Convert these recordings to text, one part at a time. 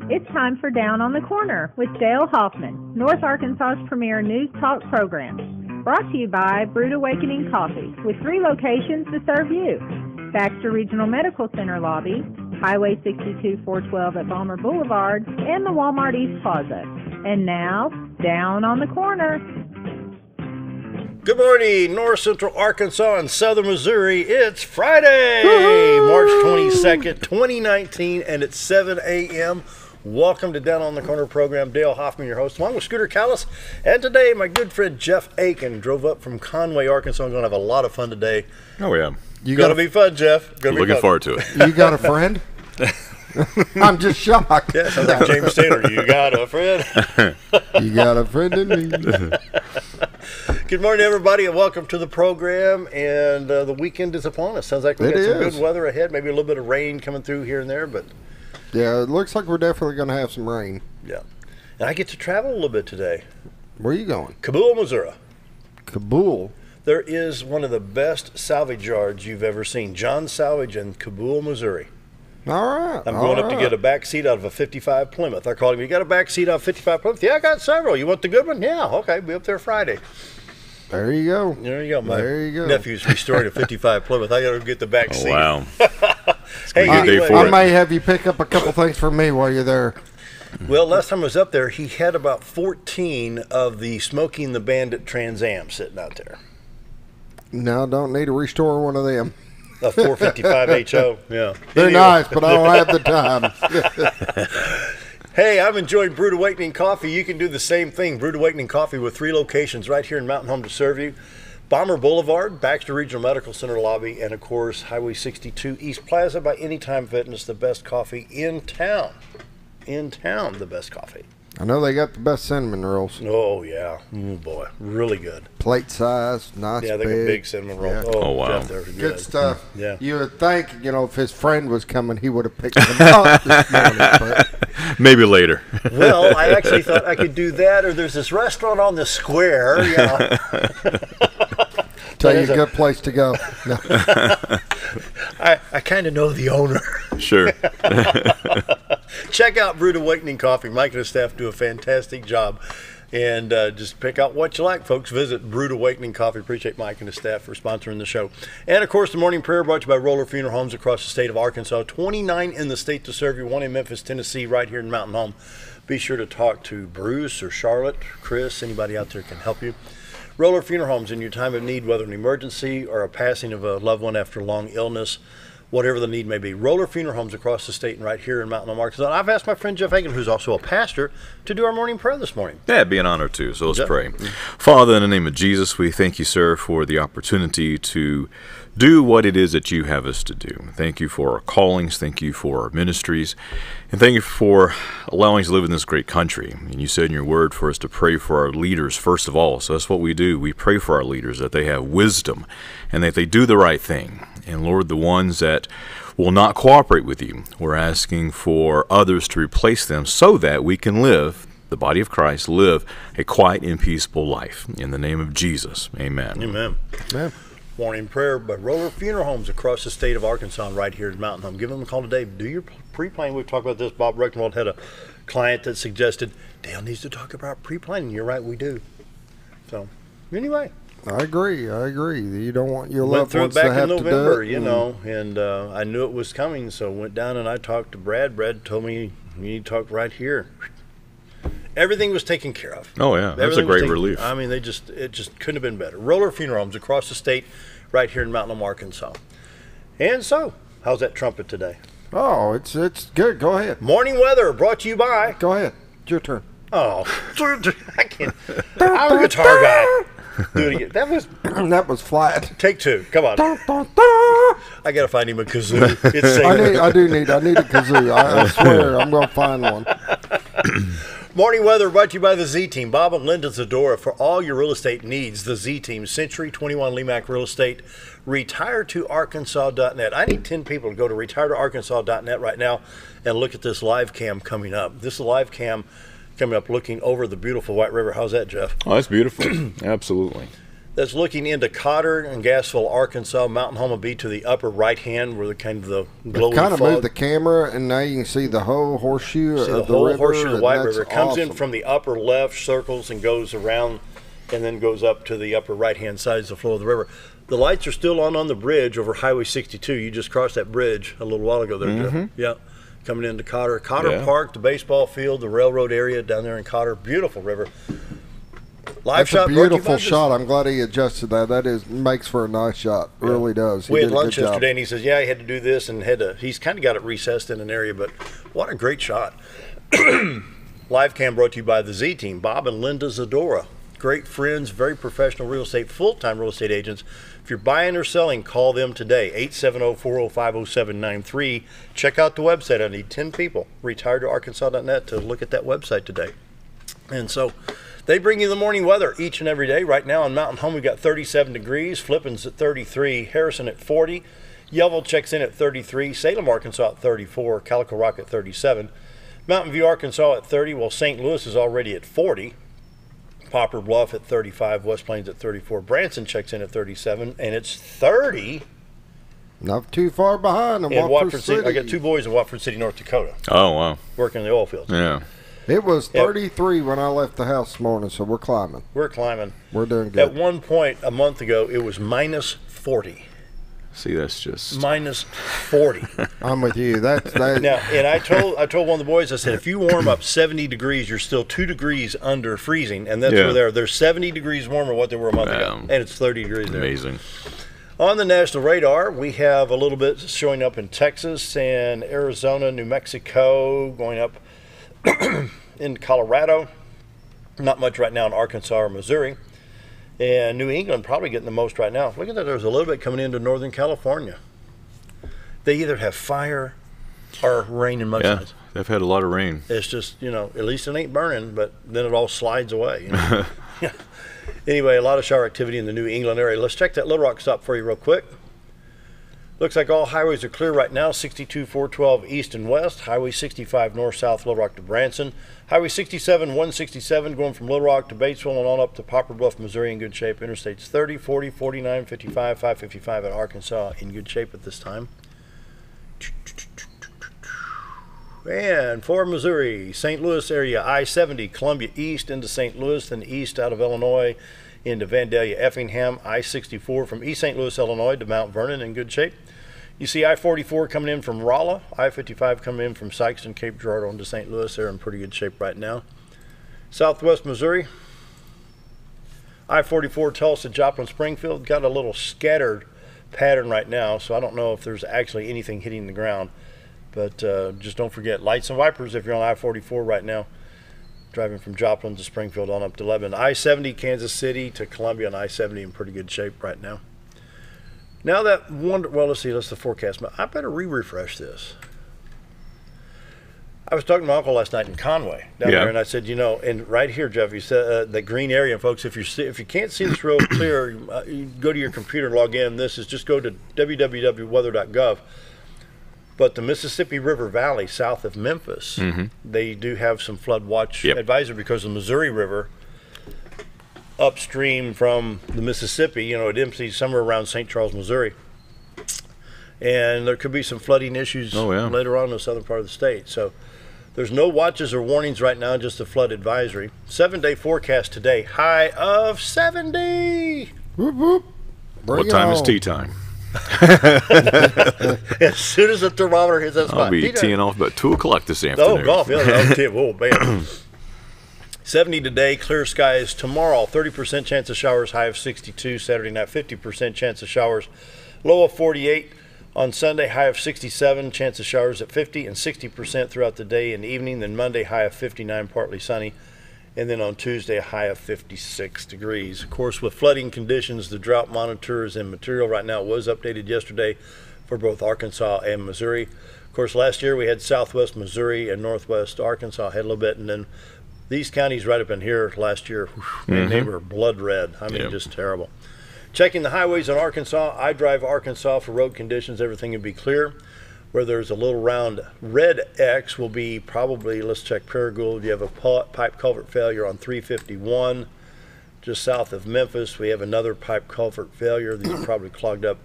It's time for Down on the Corner with Dale Hoffman, North Arkansas's premier news talk program. Brought to you by Brood Awakening Coffee, with 3 locations to serve you. Baxter Regional Medical Center lobby, Highway 62 412 at Balmer Boulevard, and the Walmart East Plaza. And now, Down on the Corner. Good morning, North Central Arkansas and Southern Missouri. It's Friday, March 22nd, 2019, and it's 7 a.m. Welcome to Down on the Corner program. Dale Hoffman, your host, along with Scooter Callis. And today, my good friend Jeff Akin drove up from Conway, Arkansas. I'm going to have a lot of fun today. Oh, yeah. Going to be fun, Jeff. Looking forward to it. You got a friend? I'm just shocked. Yeah, sounds like James Tanner. You got a friend? You got a friend in me. Good morning, everybody, and welcome to the program. And the weekend is upon us. Sounds like we got some good weather ahead. Maybe a little bit of rain coming through here and there, but yeah, it looks like we're definitely going to have some rain. Yeah, and I get to travel a little bit today. Where are you going? Kabul, Missouri. Kabul. There is one of the best salvage yards you've ever seen. John Salvage in Kabul, Missouri. All right. I'm going up to get a back seat out of a 55 Plymouth. They're calling me, you got a back seat out of 55 Plymouth? Yeah, I got several. You want the good one? Yeah, okay, be up there Friday. There you go. There you go. My nephew's restoring a 55 Plymouth. I got to get the back seat. Wow. Hey, anyway, I may have you pick up a couple things for me while you're there. Well, last time I was up there, he had about 14 of the Smoking the Bandit Trans Am sitting out there. No, don't need to restore one of them. A 455 HO, yeah. They're nice, but I don't have the time. Hey, I'm enjoying Brood Awakening Coffee. You can do the same thing. Brood Awakening Coffee with 3 locations right here in Mountain Home to serve you. Balmer Boulevard, Baxter Regional Medical Center lobby, and of course, Highway 62 East Plaza by Anytime Fitness, the best coffee in town. In town, the best coffee. I know they got the best cinnamon rolls. Oh, yeah. Oh, boy. Really good. Plate size, nice. Yeah, they got big cinnamon rolls. Yeah. Oh, wow. Jeff, they're good stuff. Yeah. You would think, if his friend was coming, he would have picked them up this morning. But maybe later. Well, I actually thought I could do that, or there's this restaurant on the square. Yeah. Tell you a good place to go. No. I kind of know the owner. Sure. Check out Brood Awakening Coffee. Mike and his staff do a fantastic job. And just pick out what you like, folks. Visit Brood Awakening Coffee. Appreciate Mike and his staff for sponsoring the show. And, of course, the morning prayer brought to you by Roller Funeral Homes across the state of Arkansas. 29 in the state to serve you, 1 in Memphis, Tennessee, right here in Mountain Home. Be sure to talk to Bruce or Charlotte, Chris, anybody out there can help you. Roller Funeral Homes, in your time of need, whether an emergency or a passing of a loved one after long illness, whatever the need may be. Roller Funeral Homes across the state and right here in Mountain Home, Arkansas. I've asked my friend Jeff Akin, who's also a pastor, to do our morning prayer this morning. Yeah, it'd be an honor too. So let's pray. Father, in the name of Jesus, we thank you, sir, for the opportunity to do what it is that you have us to do. Thank you for our callings. Thank you for our ministries. And thank you for allowing us to live in this great country. And you said in your word for us to pray for our leaders first of all. So that's what we do. We pray for our leaders, that they have wisdom and that they do the right thing. And Lord, the ones that will not cooperate with you, we're asking for others to replace them so that we can live, the body of Christ, live a quiet and peaceful life. In the name of Jesus, amen. Amen. yeah. Morning prayer by Roller Funeral Homes across the state of Arkansas and right here in Mountain Home. Give them a call today. Do your pre-planning. We've talked about this. Bob Rectenwald had a client that suggested Dale needs to talk about pre-planning. You're right, we do. So, anyway. I agree. You don't want your Went loved through it ones to back have in to do November, it. you know, and I knew it was coming, so went down and I talked to Brad. Brad told me, you need to talk right here. Everything was taken care of. Oh, yeah. That's a great relief. I mean, it just couldn't have been better. Roller Funeral Homes across the state, right here in Mountain Home, Arkansas. And so, how's that trumpet today? Oh, it's good. Go ahead. Morning weather brought to you by. Go ahead. It's your turn. Oh, I can't. I'm a guitar guy. Do it again. That was flat. Take 2. Come on. I gotta find him a kazoo. It's safe. I need a kazoo. I swear, I'm gonna find one. Morning weather brought to you by the Z Team. Bob and Linda Zadora for all your real estate needs. The Z Team, Century 21 Lemac Real Estate. RetireToArkansas.net. I need 10 people to go to RetireToArkansas.net right now and look at this live cam coming up. This live cam coming up looking over the beautiful White River. How's that, Jeff? Oh, that's beautiful. Absolutely. that's looking into Cotter and Gasville, Arkansas. Mountain Home will be to the upper right hand, where the kind of the glowing kind of fog. moved the camera, and now you can see the whole horseshoe See of the whole river. horseshoe of the White River. It comes awesome. in from the upper left, circles, and goes around, and then goes up to the upper right-hand sides of the flow of the river. The lights are still on the bridge over Highway 62. You just crossed that bridge a little while ago there, Jeff. Yeah, coming into Cotter. Cotter Park, the baseball field, the railroad area down there in Cotter. Beautiful river. Live That's shot. a beautiful shot. I'm glad he adjusted that. That makes for a nice shot. It really does. We had lunch yesterday, and he says, yeah, he had to do this and he's kind of got it recessed in an area, but what a great shot. Live cam brought to you by the Z Team, Bob and Linda Zadora. Great friends, very professional real estate, full-time real estate agents. If you're buying or selling, call them today, 870-405-0793. Check out the website. I need 10 people, retiredtoarkansas.net, to look at that website today. And so they bring you the morning weather each and every day. Right now on Mountain Home, we've got 37 degrees, Flippin's at 33, Harrison at 40, Yellville checks in at 33, Salem, Arkansas at 34, Calico Rock at 37, Mountain View, Arkansas at 30, while St. Louis is already at 40, Poplar Bluff at 35, West Plains at 34, Branson checks in at 37, and it's 30. Not too far behind in Watford City. I got two boys in Watford City, North Dakota. Oh, wow. Working in the oil fields. Yeah. It was 33 when I left the house this morning, so we're climbing. We're climbing. We're doing good. At one point a month ago, it was minus 40. See, that's just minus 40. I'm with you. That's that. Now, and I told one of the boys, I said, if you warm up 70 degrees, you're still 2 degrees under freezing, and that's where they're 70 degrees warmer than what they were a month ago, and it's 30 degrees there. Amazing. On the national radar, we have a little bit showing up in Texas and Arizona, New Mexico, going up in Colorado. Not much right now in Arkansas or Missouri. And New England probably getting the most right now. Look at that. There's a little bit coming into Northern California. They either have fire or rain and mudslides. Yeah, they've had a lot of rain. It's just, at least it ain't burning, but then it all slides away. Yeah. Anyway, a lot of shower activity in the New England area. Let's check that Little Rock stop for you real quick. Looks like all highways are clear right now. 62, 412 east and west. Highway 65 north-south, Little Rock to Branson. Highway 67, 167 going from Little Rock to Batesville and on up to Poplar Bluff, Missouri in good shape. Interstates 30, 40, 49, 55, 555 in Arkansas in good shape at this time. And for Missouri, St. Louis area, I-70, Columbia east into St. Louis, then east out of Illinois into Vandalia, Effingham. I-64 from East St. Louis, Illinois to Mount Vernon in good shape. You see I-44 coming in from Rolla, I-55 coming in from Sikeston, Cape Girardeau into St. Louis. They're in pretty good shape right now. Southwest Missouri, I-44 Tulsa, Joplin, Springfield. Got a little scattered pattern right now, so I don't know if there's actually anything hitting the ground. But just don't forget, lights and wipers if you're on I-44 right now, driving from Joplin to Springfield on up to Lebanon. I-70 Kansas City to Columbia on I-70 in pretty good shape right now. Now that let's see, that's the forecast. I better refresh this. I was talking to my uncle last night in Conway down there, and I said, and right here, Jeff, you said the green area, folks. If you can't see this real clear, you go to your computer and log in. This is just go to www.weather.gov. But the Mississippi River Valley south of Memphis, they do have some flood watch advisory because the Missouri River upstream from the Mississippi, it empties somewhere around St. Charles, Missouri. And there could be some flooding issues later on in the southern part of the state. So there's no watches or warnings right now, just a flood advisory. 7-day forecast today, high of 70. Whoop, whoop. What time is tea time? As soon as the thermometer hits that spot. I'll be teeing off about 2 o'clock this afternoon. Oh, golf. Yeah, oh, man. 70 today, clear skies tomorrow. 30% chance of showers, high of 62. Saturday night, 50% chance of showers, low of 48. On Sunday, high of 67, chance of showers at 50 and 60% throughout the day and evening. Then Monday, high of 59, partly sunny. And then on Tuesday, a high of 56 degrees. Of course, with flooding conditions, the drought monitor is in material right now. It was updated yesterday for both Arkansas and Missouri. Of course, last year we had southwest Missouri and northwest Arkansas had a little bit, and then these counties right up in here last year, man, they were blood red. I mean, just terrible. Checking the highways in Arkansas, I drive Arkansas for road conditions. Everything will be clear. Where there's a little round red X will be probably, let's check Paragould. You have a pipe culvert failure on 351. just south of Memphis. We have another pipe culvert failure. These are probably clogged up.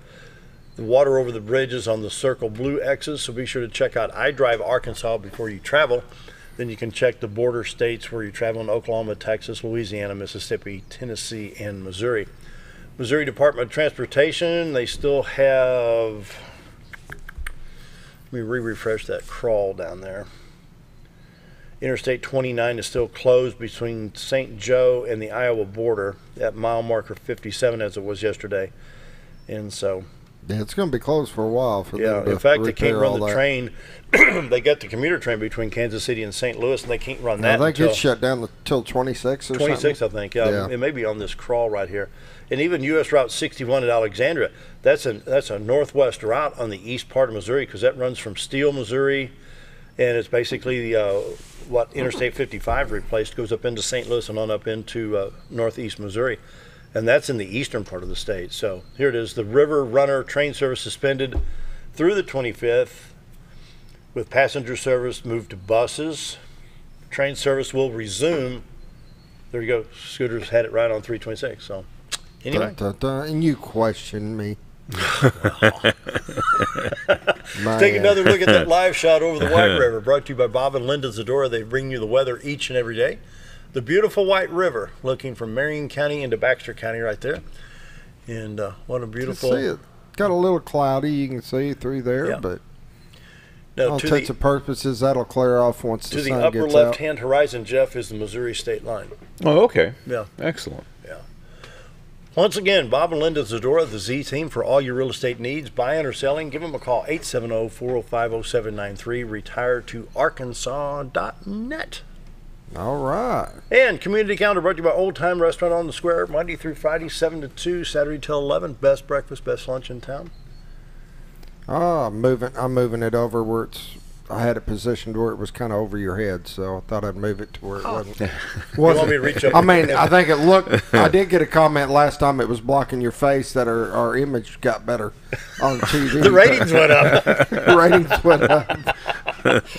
The water over the bridges on the Circle Blue X's, so be sure to check out iDrive Arkansas before you travel. Then you can check the border states where you're traveling: Oklahoma, Texas, Louisiana, Mississippi, Tennessee, and Missouri. Missouri Department of Transportation, they still have, let me refresh that crawl down there. Interstate 29 is still closed between St. Joe and the Iowa border at mile marker 57 as it was yesterday. And so, yeah, it's going to be closed for a while. For yeah, them to in fact, they can't repair run all the that. train. They got the commuter train between Kansas City and St. Louis, and they can't run that I think until it's shut down until 26 or 26, something. I think. Yeah, it may be on this crawl right here. And even U.S. Route 61 at Alexandria, that's a northwest route on the east part of Missouri, because that runs from Steele, Missouri, and it's basically what Interstate 55 replaced, goes up into St. Louis and on up into northeast Missouri. And that's in the eastern part of the state. So here it is, the River Runner train service suspended through the 25th, with passenger service moved to buses. Train service will resume. There you go. Scooters had it right on 326. So anyway. And you question me. Take another look at that live shot over the White River, brought to you by Bob and Linda Zadora. They bring you the weather each and every day. The beautiful White River, looking from Marion County into Baxter County right there. And what a beautiful... See it. Got a little cloudy, you can see through there, Yeah. but Now, all intents and purposes, that'll clear off once the to the sun upper gets out. left-hand horizon, Jeff, is the Missouri state line. Oh, okay. Yeah. Excellent. Yeah. Once again, Bob and Linda Zadora, the Z Team, for all your real estate needs, buying or selling. Give them a call, 870-405-0793, retiretorkansas.net. All right. And Community Calendar brought to you by Old Time Restaurant on the Square, Monday through Friday, 7 to 2, Saturday till 11. Best breakfast, best lunch in town. I'm moving it over where I had it positioned where it was kind of over your head, so I thought I'd move it to where it wasn't. You want me to reach up? I mean, I think it looked. I did get a comment last time it was blocking your face that our image got better on TV. The ratings went up. The ratings went up.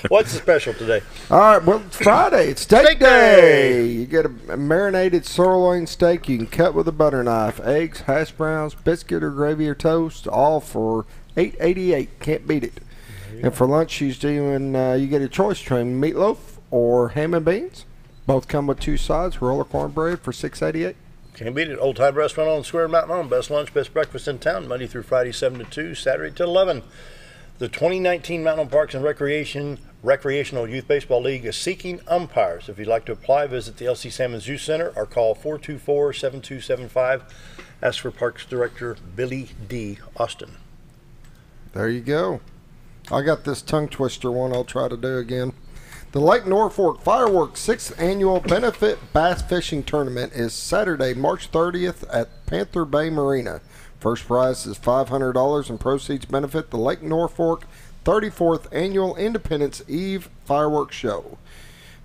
What's the special today? All right, well, it's Friday. It's steak day. You get a marinated sirloin steak you can cut with a butter knife. Eggs, hash browns, biscuit or gravy or toast, all for $8.88. Can't beat it. And for lunch, she's doing, you get a choice between meatloaf or ham and beans. Both come with two sides, roll of cornbread for $6.88. Can't beat it. Old Time Restaurant on the Square, Mountain Home. Best lunch, best breakfast in town, Monday through Friday, 7 to 2, Saturday till 11. The 2019 Mountain Parks and Recreational Youth Baseball League is seeking umpires. If you'd like to apply, visit the LC Salmons Youth Center or call 424-7275. Ask for Parks Director Billy D. Austin. There you go. I got this tongue twister one I'll try to do again. The Lake Norfolk Fireworks 6th Annual Benefit Bass Fishing Tournament is Saturday, March 30th at Panther Bay Marina. First prize is $500 and proceeds benefit the Lake Norfolk 34th Annual Independence Eve Fireworks Show.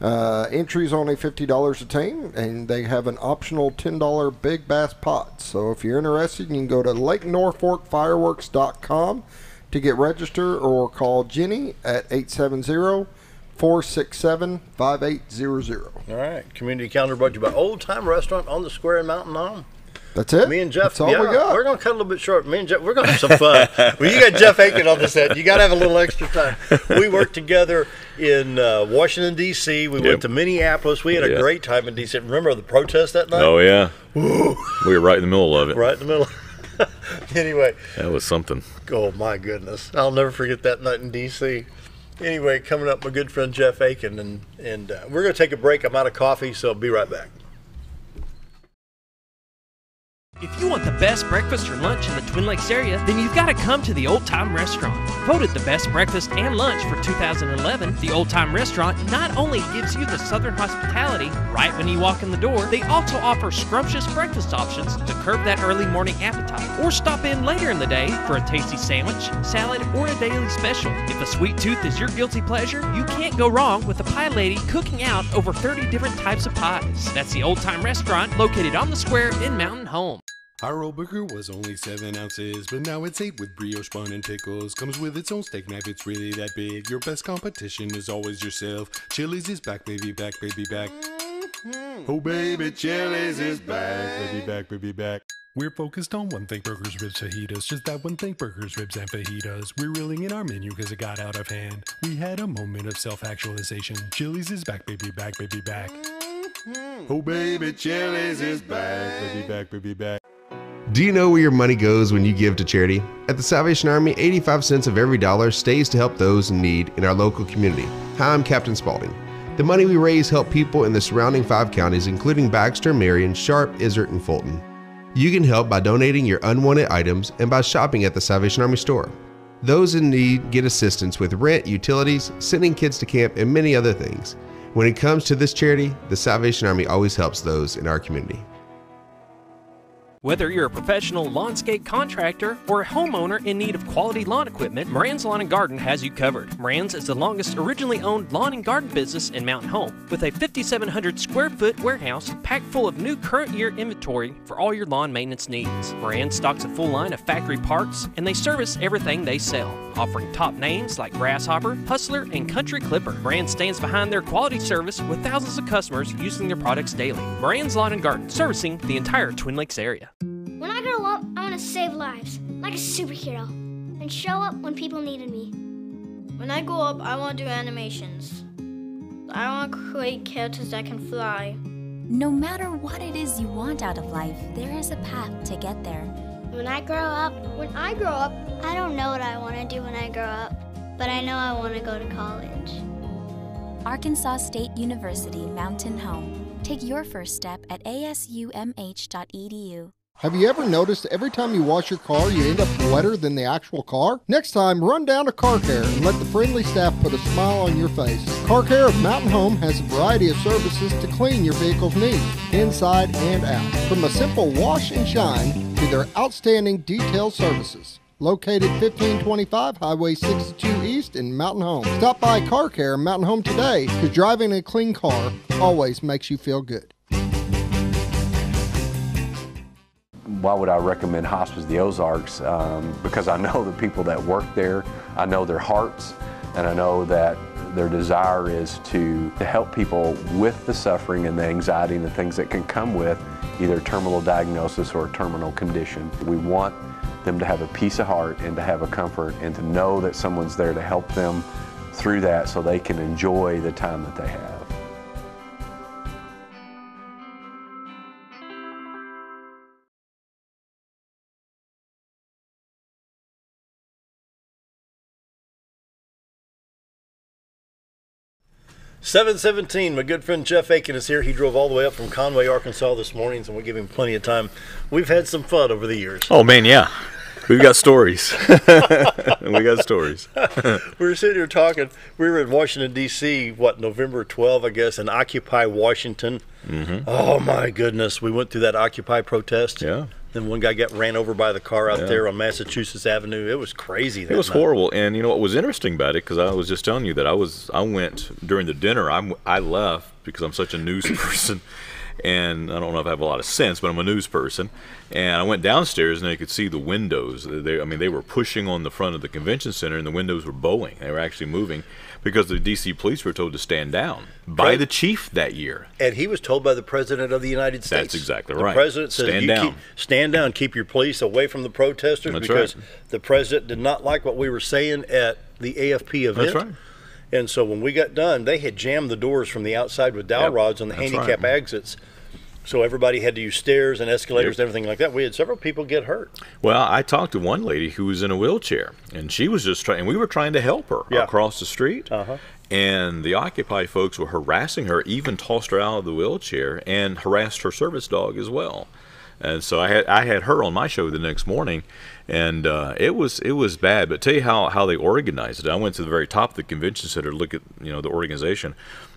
Entries only $50 a team, and they have an optional $10 big bass pot. So if you're interested, you can go to LakeNorfolkFireworks.com to get registered or call Jenny at 870-467-5800. All right. Community Calendar brought to you by Old Time Restaurant on the Square in Mountain Home. That's it. Me and Jeff, That's all we got. We're going to cut a little bit short. Me and Jeff, we're going to have some fun. Well, you got Jeff Akin on the set. You got to have a little extra time. We worked together in Washington, D.C. We went to Minneapolis. We had a great time in D.C. Remember the protest that night? Oh, yeah. We were right in the middle of it. Right in the middle. Anyway. That was something. Oh, my goodness. I'll never forget that night in D.C. Anyway, coming up, my good friend Jeff Akin. And we're going to take a break. I'm out of coffee, so I'll be right back. If you want the best breakfast or lunch in the Twin Lakes area, then you've got to come to the Old Time Restaurant. Voted the best breakfast and lunch for 2011, the Old Time Restaurant not only gives you the Southern hospitality right when you walk in the door, they also offer scrumptious breakfast options to curb that early morning appetite. Or stop in later in the day for a tasty sandwich, salad, or a daily special. If a sweet tooth is your guilty pleasure, you can't go wrong with the pie lady cooking out over 30 different types of pies. That's the Old Time Restaurant located on the Square in Mountain Home. Our old burger was only 7 ounces, but now it's 8 with brioche bun and pickles. Comes with its own steak knife, it's really that big. Your best competition is always yourself. Chili's is back, baby, back, baby, back. Oh baby, Chili's is back, baby, back, baby, back. We're focused on one thing, burgers, ribs, fajitas. Just that one thing, burgers, ribs, and fajitas. We're reeling in our menu because it got out of hand. We had a moment of self-actualization. Chili's is back, baby, back, baby, back. Oh baby, Chili's is back, baby, back, baby, back. Do you know where your money goes when you give to charity? At the Salvation Army, 85 cents of every dollar stays to help those in need in our local community. Hi, I'm Captain Spaulding. The money we raise help people in the surrounding 5 counties, including Baxter, Marion, Sharp, Izzard, and Fulton. You can help by donating your unwanted items and by shopping at the Salvation Army store. Those in need get assistance with rent, utilities, sending kids to camp, and many other things. When it comes to this charity, the Salvation Army always helps those in our community. Whether you're a professional lawnscape contractor or a homeowner in need of quality lawn equipment, Moran's Lawn and Garden has you covered. Moran's is the longest originally owned lawn and garden business in Mountain Home, with a 5,700 square foot warehouse packed full of new current year inventory for all your lawn maintenance needs. Moran stocks a full line of factory parts, and they service everything they sell, offering top names like Grasshopper, Hustler, and Country Clipper. Moran stands behind their quality service with thousands of customers using their products daily. Moran's Lawn and Garden, servicing the entire Twin Lakes area. When I grow up, I want to save lives, like a superhero, and show up when people needed me. When I grow up, I want to do animations. I want to create characters that can fly. No matter what it is you want out of life, there is a path to get there. When I grow up, I don't know what I want to do when I grow up, but I know I want to go to college. Arkansas State University Mountain Home. Take your first step at asumh.edu. Have you ever noticed every time you wash your car, you end up wetter than the actual car? Next time, run down to Car Care and let the friendly staff put a smile on your face. Car Care of Mountain Home has a variety of services to clean your vehicle's needs, inside and out. From a simple wash and shine to their outstanding detail services. Located 1525 Highway 62 East in Mountain Home. Stop by Car Care in Mountain Home today, because driving a clean car always makes you feel good. Why would I recommend Hospice of the Ozarks? Because I know the people that work there, I know their hearts, and I know that their desire is to help people with the suffering and the anxiety and the things that can come with either terminal diagnosis or a terminal condition. We want them to have a peace of heart and to have a comfort and to know that someone's there to help them through that so they can enjoy the time that they have. $7:17. My good friend Jeff Akin is here. He drove all the way up from Conway, Arkansas this morning, so we'll give him plenty of time. We've had some fun over the years. Oh, man, yeah. We've got stories. We got stories. We were sitting here talking. We were in Washington, D.C., November 12, I guess, in Occupy Washington. Mm-hmm. Oh, my goodness. We went through that Occupy protest. Yeah. Then one guy got ran over by the car out there on Massachusetts Avenue. It was crazy. It was horrible. And you know what was interesting about it, because I was just telling you that I went during the dinner. I left because I'm such a news person. And I don't know if I have a lot of sense, but I'm a news person. And I went downstairs, and I could see the windows. They were pushing on the front of the convention center, and the windows were bowing. They were actually moving because the D.C. police were told to stand down by the chief that year. And he was told by the President of the United States. That's exactly right. The President said, stand down, keep your police away from the protesters. That's because right. The President did not like what we were saying at the AFP event. That's right. And so when we got done, they had jammed the doors from the outside with dowel rods on the handicap exits. So everybody had to use stairs and escalators and everything like that. We had several people get hurt. Well, I talked to one lady who was in a wheelchair, and she was just trying, and we were trying to help her across the street. And the Occupy folks were harassing her, even tossed her out of the wheelchair and harassed her service dog as well. And so I had her on my show the next morning, and it was bad. But tell you how they organized it. I went to the very top of the convention center to look at the organization,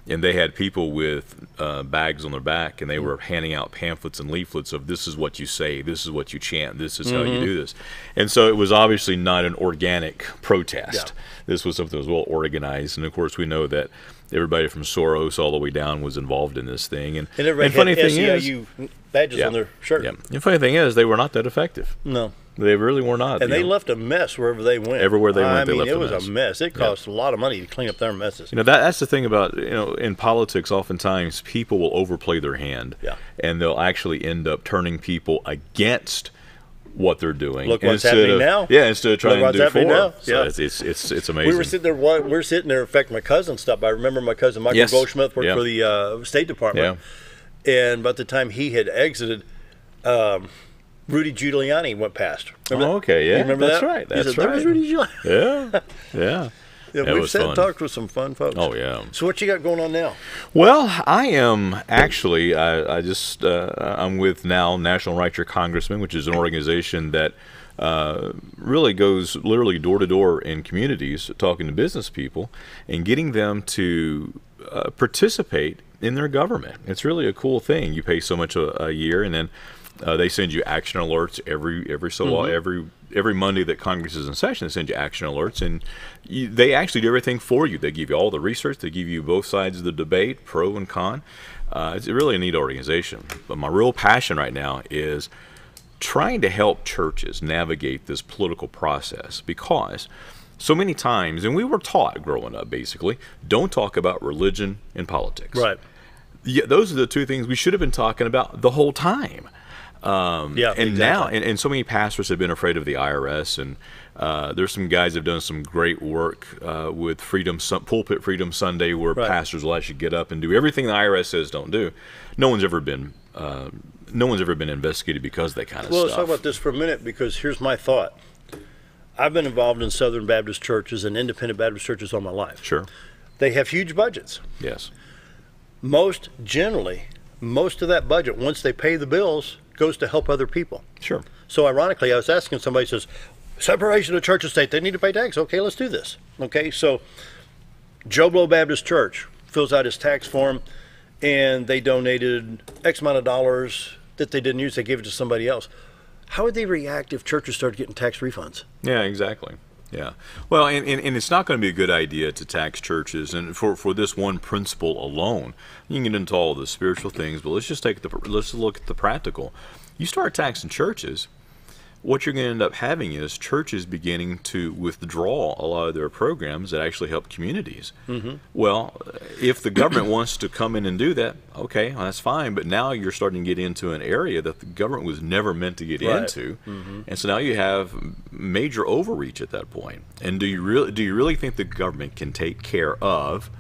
and they had people with bags on their back, and they were handing out pamphlets and leaflets of this is what you say, this is what you chant, this is how you do this. And so it was obviously not an organic protest. This was something that was well organized, and of course we know that everybody from Soros all the way down was involved in this thing. And everybody funny had thing SEIU badges on their shirt. Yeah. And funny thing is, they were not that effective. No. They really were not. And they left a mess wherever they went. Everywhere they went, they left a mess. It was a mess. It cost a lot of money to clean up their messes. That's the thing about, in politics, oftentimes people will overplay their hand. Yeah. And they'll actually end up turning people against what they're doing. Look what's happening now. Yeah, instead of trying to do for them. So yeah. It's amazing. We were sitting there. In fact, my cousin stopped by. I remember my cousin Michael Goldschmidt worked for the State Department. Yeah. And by the time he had exited, Rudy Giuliani went past. Remember okay, yeah. You remember that's that? Right. That's said, right. There was Rudy Giuliani. Yeah. Yeah, we've sat and talked with some fun folks. Oh, yeah. So what you got going on now? Well, I am actually, I'm with now National Right Your Congressman, which is an organization that really goes literally door to door in communities, talking to business people and getting them to participate in their government. It's really a cool thing. You pay so much a year, and then they send you action alerts every Monday that Congress is in session. They send you action alerts, and they actually do everything for you. They give you all the research. They give you both sides of the debate, pro and con. It's really a neat organization. But my real passion right now is trying to help churches navigate this political process, because so many times, and we were taught growing up basically, don't talk about religion and politics. Right. Yeah, those are the two things we should have been talking about the whole time. And exactly. Now, and so many pastors have been afraid of the IRS, and there's some guys that have done some great work with Pulpit Freedom Sunday, where pastors will actually get up and do everything the IRS says don't do. No one's ever been investigated because of that kind of stuff. Well, let's talk about this for a minute, because here's my thought. I've been involved in Southern Baptist churches and independent Baptist churches all my life. Sure. They have huge budgets. Yes. Most of that budget, once they pay the bills, goes to help other people. Sure. So ironically, I was asking somebody, says, separation of church and state, they need to pay tax. Okay, let's do this. Okay, so Joe Blow Baptist Church fills out his tax form, and they donated X amount of dollars that they didn't use. They gave it to somebody else. How would they react if churches started getting tax refunds? Yeah, exactly. Yeah. Well, and it's not going to be a good idea to tax churches, and for this one principle alone. You can get into all the spiritual things, but let's look at the practical. You start taxing churches, what you're going to end up having is churches beginning to withdraw a lot of their programs that actually help communities. Mm-hmm. Well, if the government wants to come in and do that, okay, well, that's fine. But now you're starting to get into an area that the government was never meant to get into, and so now you have major overreach at that point. And do you really think the government can take care of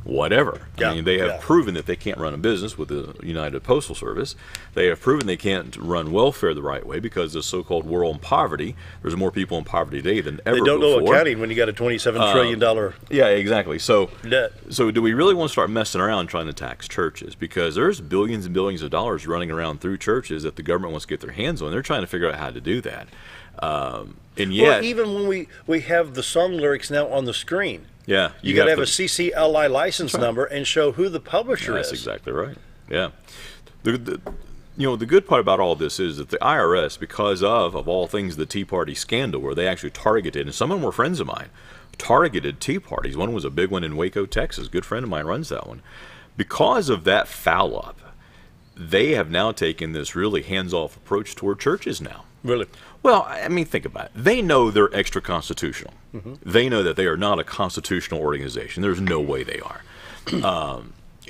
whatever? Yeah. I mean, they have proven that they can't run a business with the United Postal Service. They have proven they can't run welfare the right way because of the so-called war on poverty. There's more people in poverty today than ever before. They don't know accounting when you got a $27 trillion yeah, exactly. So debt. So do we really want to start messing around trying to tax churches? Because there's billions and billions of dollars running around through churches that the government wants to get their hands on. They're trying to figure out how to do that. And yet, well, even when we have the song lyrics now on the screen, yeah, you got to have a CCLI license number and show who the publisher is. That's exactly right. Yeah. The good part about all this is that the IRS, because of all things, the Tea Party scandal, where they actually targeted, and some of them were friends of mine, targeted Tea Parties. One was a big one in Waco, Texas. A good friend of mine runs that one. Because of that foul up, they have now taken this really hands-off approach toward churches now. Really? Well, I mean, think about it. They know they're extra-constitutional. Mm-hmm. They know that they are not a constitutional organization. There's no way they are.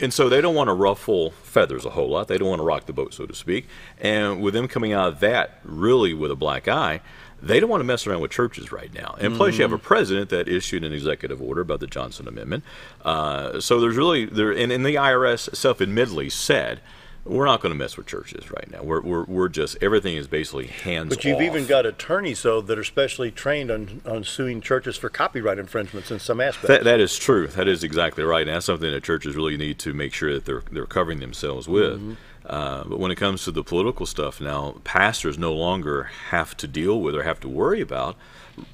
And so they don't want to ruffle feathers a whole lot. They don't want to rock the boat, so to speak. And with them coming out of that really with a black eye, they don't want to mess around with churches right now. And plus, you have a president that issued an executive order about the Johnson Amendment. So there's really, and the IRS self-admittedly said, we're not going to mess with churches right now. We're just, everything is basically hands off. But you've even got attorneys, though, that are specially trained on suing churches for copyright infringements in some aspects. That is true. That is exactly right. And that's something that churches really need to make sure that they're covering themselves with. Mm-hmm. But when it comes to the political stuff now, pastors no longer have to deal with or have to worry about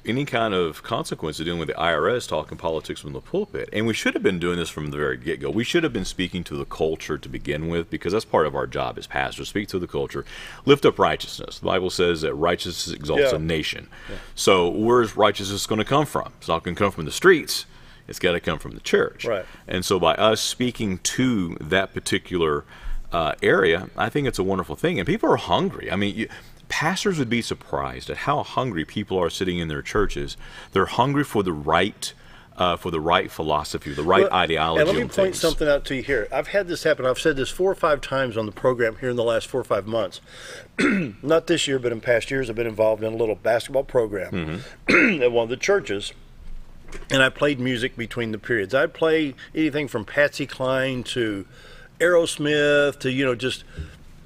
any kind of consequence of dealing with the IRS talking politics from the pulpit. And we should have been doing this from the very get-go. We should have been speaking to the culture to begin with, because that's part of our job as pastors, speak to the culture, lift up righteousness. The Bible says that righteousness exalts a nation. Yeah. So where's righteousness going to come from? It's not going to come from the streets. It's got to come from the church. Right. And so by us speaking to that particular area, I think it's a wonderful thing. And people are hungry. I mean, pastors would be surprised at how hungry people are sitting in their churches. They're hungry for the right philosophy, the right ideology. And let me point something out to you here. I've had this happen. I've said this 4 or 5 times on the program here in the last 4 or 5 months. Not this year, but in past years, I've been involved in a little basketball program at one of the churches. And I played music between the periods. I'd play anything from Patsy Cline to Aerosmith to, just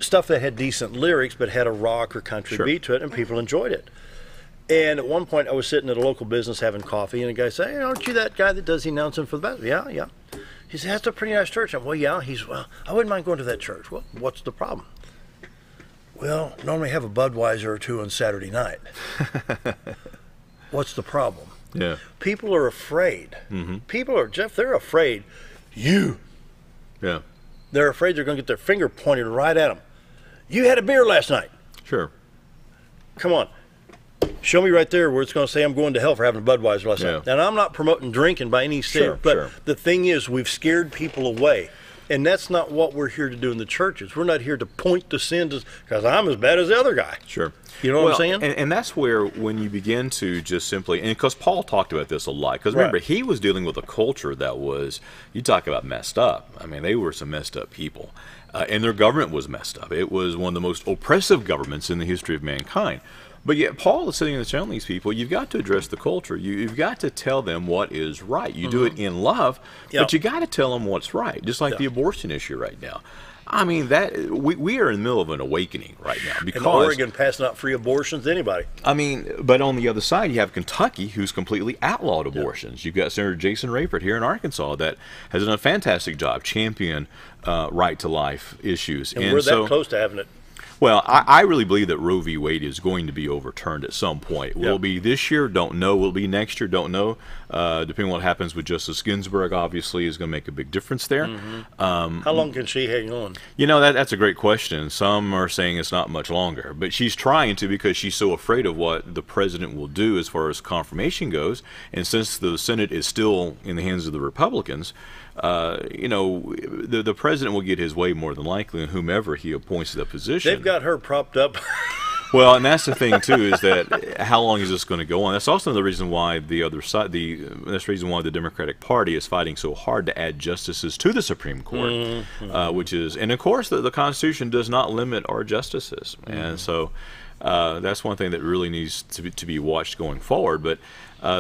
stuff that had decent lyrics but had a rock or country beat to it, and people enjoyed it. And at one point, I was sitting at a local business having coffee, and a guy said, "Hey, aren't you that guy that does the announcing for the basketball?" "Yeah, yeah." He said, "That's a pretty nice church." "Well, yeah." "Well, I wouldn't mind going to that church." "Well, what's the problem?" "Well, normally have a Budweiser or 2 on Saturday night." "What's the problem?" Yeah. People are afraid. People are, Jeff, they're afraid. Yeah. They're afraid they're going to get their finger pointed right at them. "You had a beer last night." Sure. Come on. Show me right there where it's going to say I'm going to hell for having a Budweiser last night. And I'm not promoting drinking by any stretch, but the thing is, we've scared people away. And that's not what we're here to do in the churches. We're not here to point the sins because I'm as bad as the other guy. Sure. You know what I'm saying? And that's where when you begin to just simply, and because Paul talked about this a lot, because remember, he was dealing with a culture that was, you talk about messed up. I mean, they were some messed up people. And their government was messed up. It was one of the most oppressive governments in the history of mankind. But yet Paul is sitting and telling these people, you've got to address the culture. You've got to tell them what is right. You do it in love, but you got to tell them what's right, just like the abortion issue right now. I mean, that we are in the middle of an awakening right now. Because and Oregon passing out free abortions to anybody. I mean, but on the other side, you have Kentucky, who's completely outlawed abortions. You've got Senator Jason Rayford here in Arkansas that has done a fantastic job championing right to life issues. And we're that close to having it. Well, I really believe that Roe v. Wade is going to be overturned at some point. Will it be this year? Don't know. Will it be next year? Don't know. Depending on what happens with Justice Ginsburg, obviously, is going to make a big difference there. How long can she hang on? You know, that's a great question. Some are saying it's not much longer. But she's trying to because she's so afraid of what the president will do as far as confirmation goes. And since the Senate is still in the hands of the Republicans, the president will get his way more than likely in whomever he appoints to that position. They've got her propped up. Well, and that's the thing too, is that how long is this going to go on? That's also the reason why the other side, that's the reason why the Democratic Party is fighting so hard to add justices to the Supreme Court, which is, and of course, the Constitution does not limit our justices, and so that's one thing that really needs to be watched going forward. But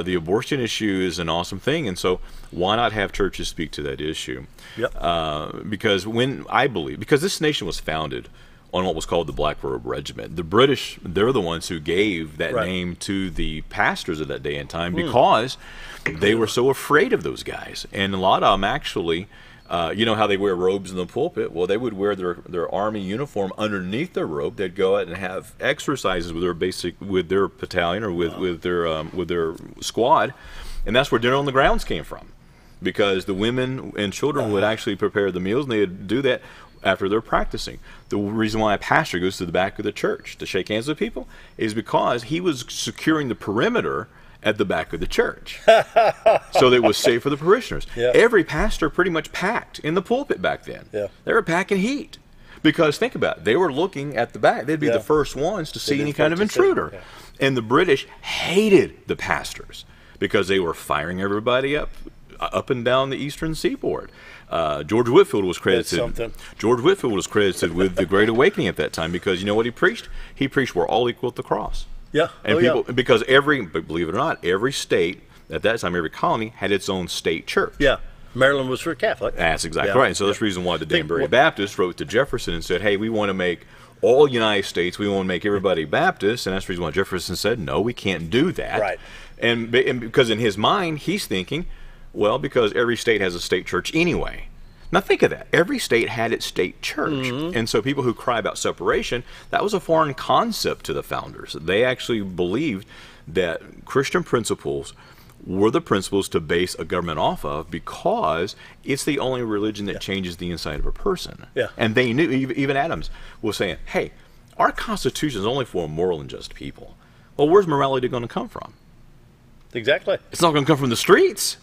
the abortion issue is an awesome thing, and so why not have churches speak to that issue? Because because this nation was founded on what was called the Black Robe Regiment. The British, they're the ones who gave that name to the pastors of that day and time because they were so afraid of those guys. And a lot of them actually, you know how they wear robes in the pulpit? Well, they would wear their army uniform underneath their robe. They'd go out and have exercises with their battalion or with their squad, and that's where dinner on the grounds came from, because the women and children would actually prepare the meals, and they'd do that after they're practicing. The reason why a pastor goes to the back of the church to shake hands with people is because he was securing the perimeter at the back of the church so that it was safe for the parishioners. Every pastor pretty much packed in the pulpit back then. They were packing heat because, think about it, they were looking at the back. They'd be the first ones to see any kind of intruder. And the British hated the pastors because they were firing everybody up and down the eastern seaboard. George Whitefield was credited. George Whitefield was credited with the Great Awakening at that time because you know what he preached? He preached we're all equal at the cross. And because believe it or not, every state at that time, every colony had its own state church. Maryland was for Catholic. That's exactly right. And so that's the reason why the Danbury Baptists wrote to Jefferson and said, hey, we want to make all United States, we want to make everybody Baptist. And that's the reason why Jefferson said, no, we can't do that. And because in his mind, he's thinking, well, because every state has a state church anyway. Now think of that. Every state had its state church. And so people who cry about separation, that was a foreign concept to the founders. They actually believed that Christian principles were the principles to base a government off of because it's the only religion that changes the inside of a person. And they knew, even Adams was saying, hey, our Constitution is only for moral and just people. Well, where's morality going to come from? Exactly. It's not going to come from the streets.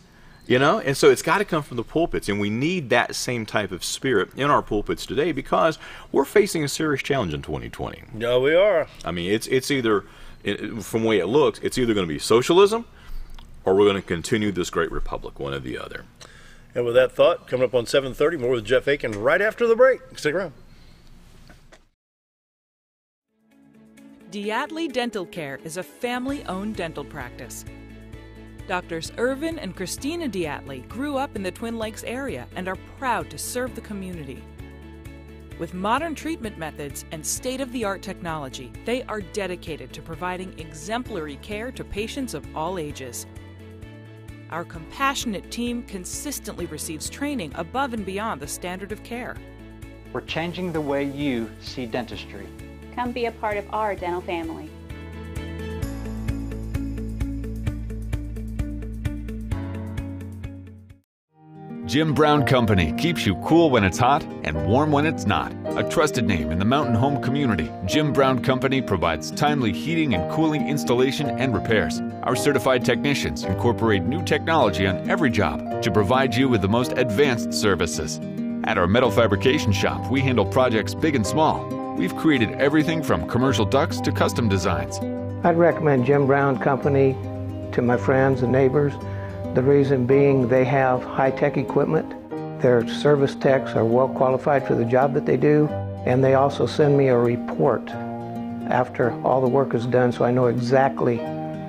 You know, and so it's got to come from the pulpits, and we need that same type of spirit in our pulpits today because we're facing a serious challenge in 2020. Yeah, we are. I mean, it's either, from the way it looks, it's either going to be socialism or we're going to continue this great republic, one or the other. And with that thought, coming up on 7:30, more with Jeff Akin right after the break. Stick around. Diatley Dental Care is a family-owned dental practice. Doctors Irvin and Christina Diatley grew up in the Twin Lakes area and are proud to serve the community. With modern treatment methods and state-of-the-art technology, they are dedicated to providing exemplary care to patients of all ages. Our compassionate team consistently receives training above and beyond the standard of care. We're changing the way you see dentistry. Come be a part of our dental family. Jim Brown Company keeps you cool when it's hot and warm when it's not. A trusted name in the mountain home community, Jim Brown Company provides timely heating and cooling installation and repairs. Our certified technicians incorporate new technology on every job to provide you with the most advanced services. At our metal fabrication shop, we handle projects big and small. We've created everything from commercial ducts to custom designs. I'd recommend Jim Brown Company to my friends and neighbors. The reason being they have high-tech equipment, their service techs are well qualified for the job that they do, and they also send me a report after all the work is done so I know exactly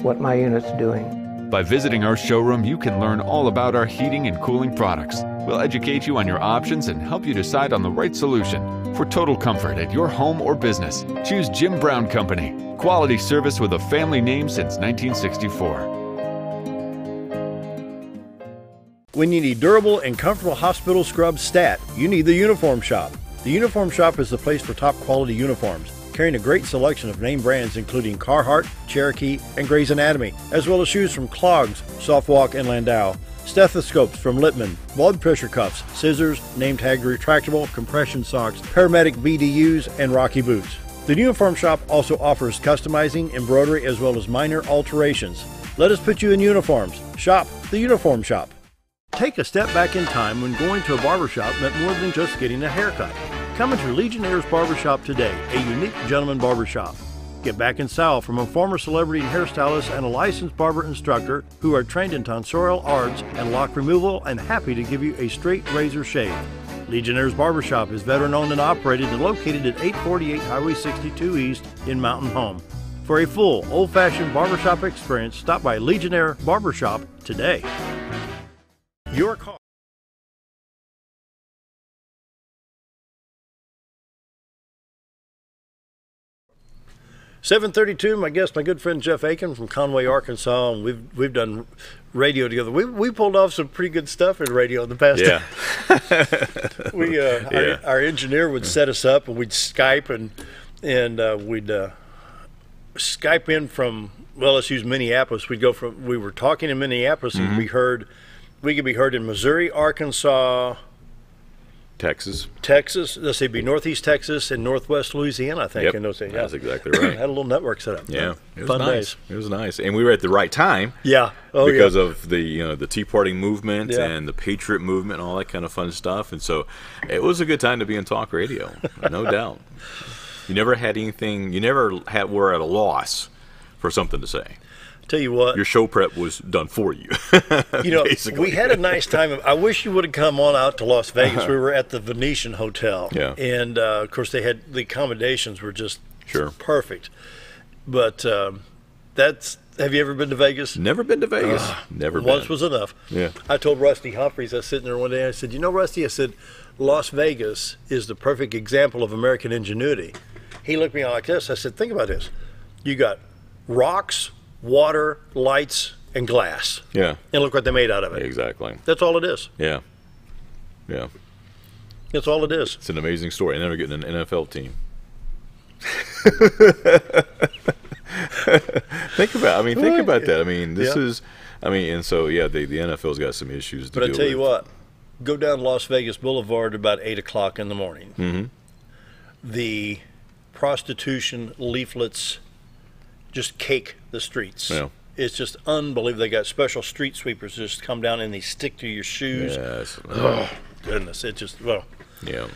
what my unit's doing. By visiting our showroom, you can learn all about our heating and cooling products. We'll educate you on your options and help you decide on the right solution. For total comfort at your home or business, choose Jim Brown Company. Quality service with a family name since 1964. When you need durable and comfortable hospital scrub stat, you need the Uniform Shop. The Uniform Shop is the place for top quality uniforms, carrying a great selection of name brands including Carhartt, Cherokee, and Grey's Anatomy, as well as shoes from Clogs, Softwalk, and Landau, stethoscopes from Littman, blood pressure cuffs, scissors, name tag retractable, compression socks, paramedic BDUs, and Rocky boots. The Uniform Shop also offers customizing, embroidery, as well as minor alterations. Let us put you in uniforms. Shop the Uniform Shop. Take a step back in time when going to a barbershop meant more than just getting a haircut. Come into Legionnaire's Barbershop today, a unique gentleman barbershop. Get back in style from a former celebrity hairstylist and a licensed barber instructor who are trained in tonsorial arts and lock removal and happy to give you a straight razor shave. Legionnaire's Barbershop is veteran-owned and operated and located at 848 Highway 62 East in Mountain Home. For a full, old-fashioned barbershop experience, stop by Legionnaire Barbershop today. Your car. (7:32). My guest, my good friend Jeff Akin from Conway, Arkansas, and we've done radio together. We pulled off some pretty good stuff in radio in the past. Yeah. Our engineer would set us up, and we'd Skype, and we'd Skype in from, well, let's use Minneapolis. We were talking in Minneapolis, and we could be heard in Missouri, Arkansas, Texas. Let's say be Northeast Texas and Northwest Louisiana, I think. Yep. In those days. That's exactly right. Had a little network set up. Yeah, it was fun nice. days. It was nice, and we were at the right time. Yeah, because of the Tea Party movement Yeah. and the Patriot movement and all that kind of fun stuff. And so it was a good time to be in talk radio, no doubt. You never had anything. You never were at a loss for something to say. Tell you what, your show prep was done for you. Basically. We had a nice time. I wish you would have come on out to Las Vegas. We were at the Venetian Hotel, and of course they had the accommodations were just perfect. But have you ever been to Vegas? Never been to Vegas. Never been. Once was enough. Yeah. I told Rusty Humphreys, I was sitting there one day, I said, Rusty, I said, Las Vegas is the perfect example of American ingenuity. He looked at me like this. I said, think about this. You got rocks, water, lights, and glass. Yeah. And look what they made out of it. Exactly. That's all it is. Yeah. Yeah. That's all it is. It's an amazing story. And then we're getting an NFL team. Think about that. I mean, this is, and so, the NFL's got some issues to deal with. But I tell you what, go down Las Vegas Boulevard about 8 o'clock in the morning. Mm-hmm. The prostitution leaflets just cake the streets. Yeah. It's just unbelievable. They got special street sweepers just come down and they stick to your shoes. Yes. Oh, goodness. It just, well. Yeah.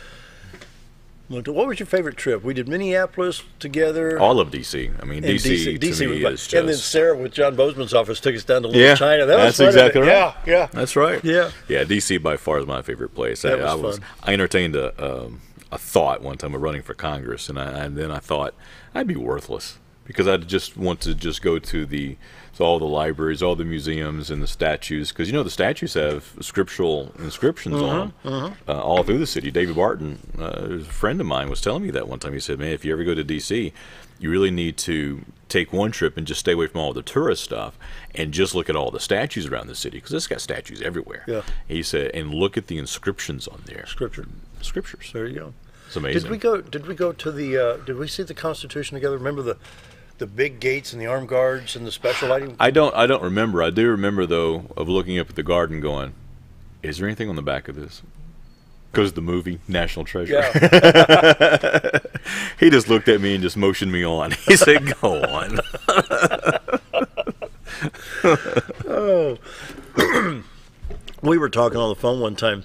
What was your favorite trip? We did Minneapolis together. All of D.C. I mean, D.C. to me is just... And then Sarah with John Bozeman's office took us down to Little China. That's exactly right. Yeah. That's right. Yeah. Yeah, D.C. by far is my favorite place. That was fun. I entertained a thought one time of running for Congress, and then I thought I'd be worthless because I'd just want to just go to all the libraries, all the museums, and the statues. Because, the statues have scriptural inscriptions on them all through the city. David Barton, a friend of mine, was telling me that one time. He said, man, if you ever go to D.C., you really need to take one trip and just stay away from all the tourist stuff and just look at all the statues around the city, because it's got statues everywhere. Yeah. He said, and look at the inscriptions on there. Scriptures. There you go. It's amazing. Did we go to the, did we see the Constitution together? Remember the big gates and the armed guards and the special lighting? I don't remember. I do remember, though, of looking up at the garden going, is there anything on the back of this? Because the movie National Treasure. Yeah. He just looked at me and just motioned me on. He said, go on. Oh. We were talking on the phone one time.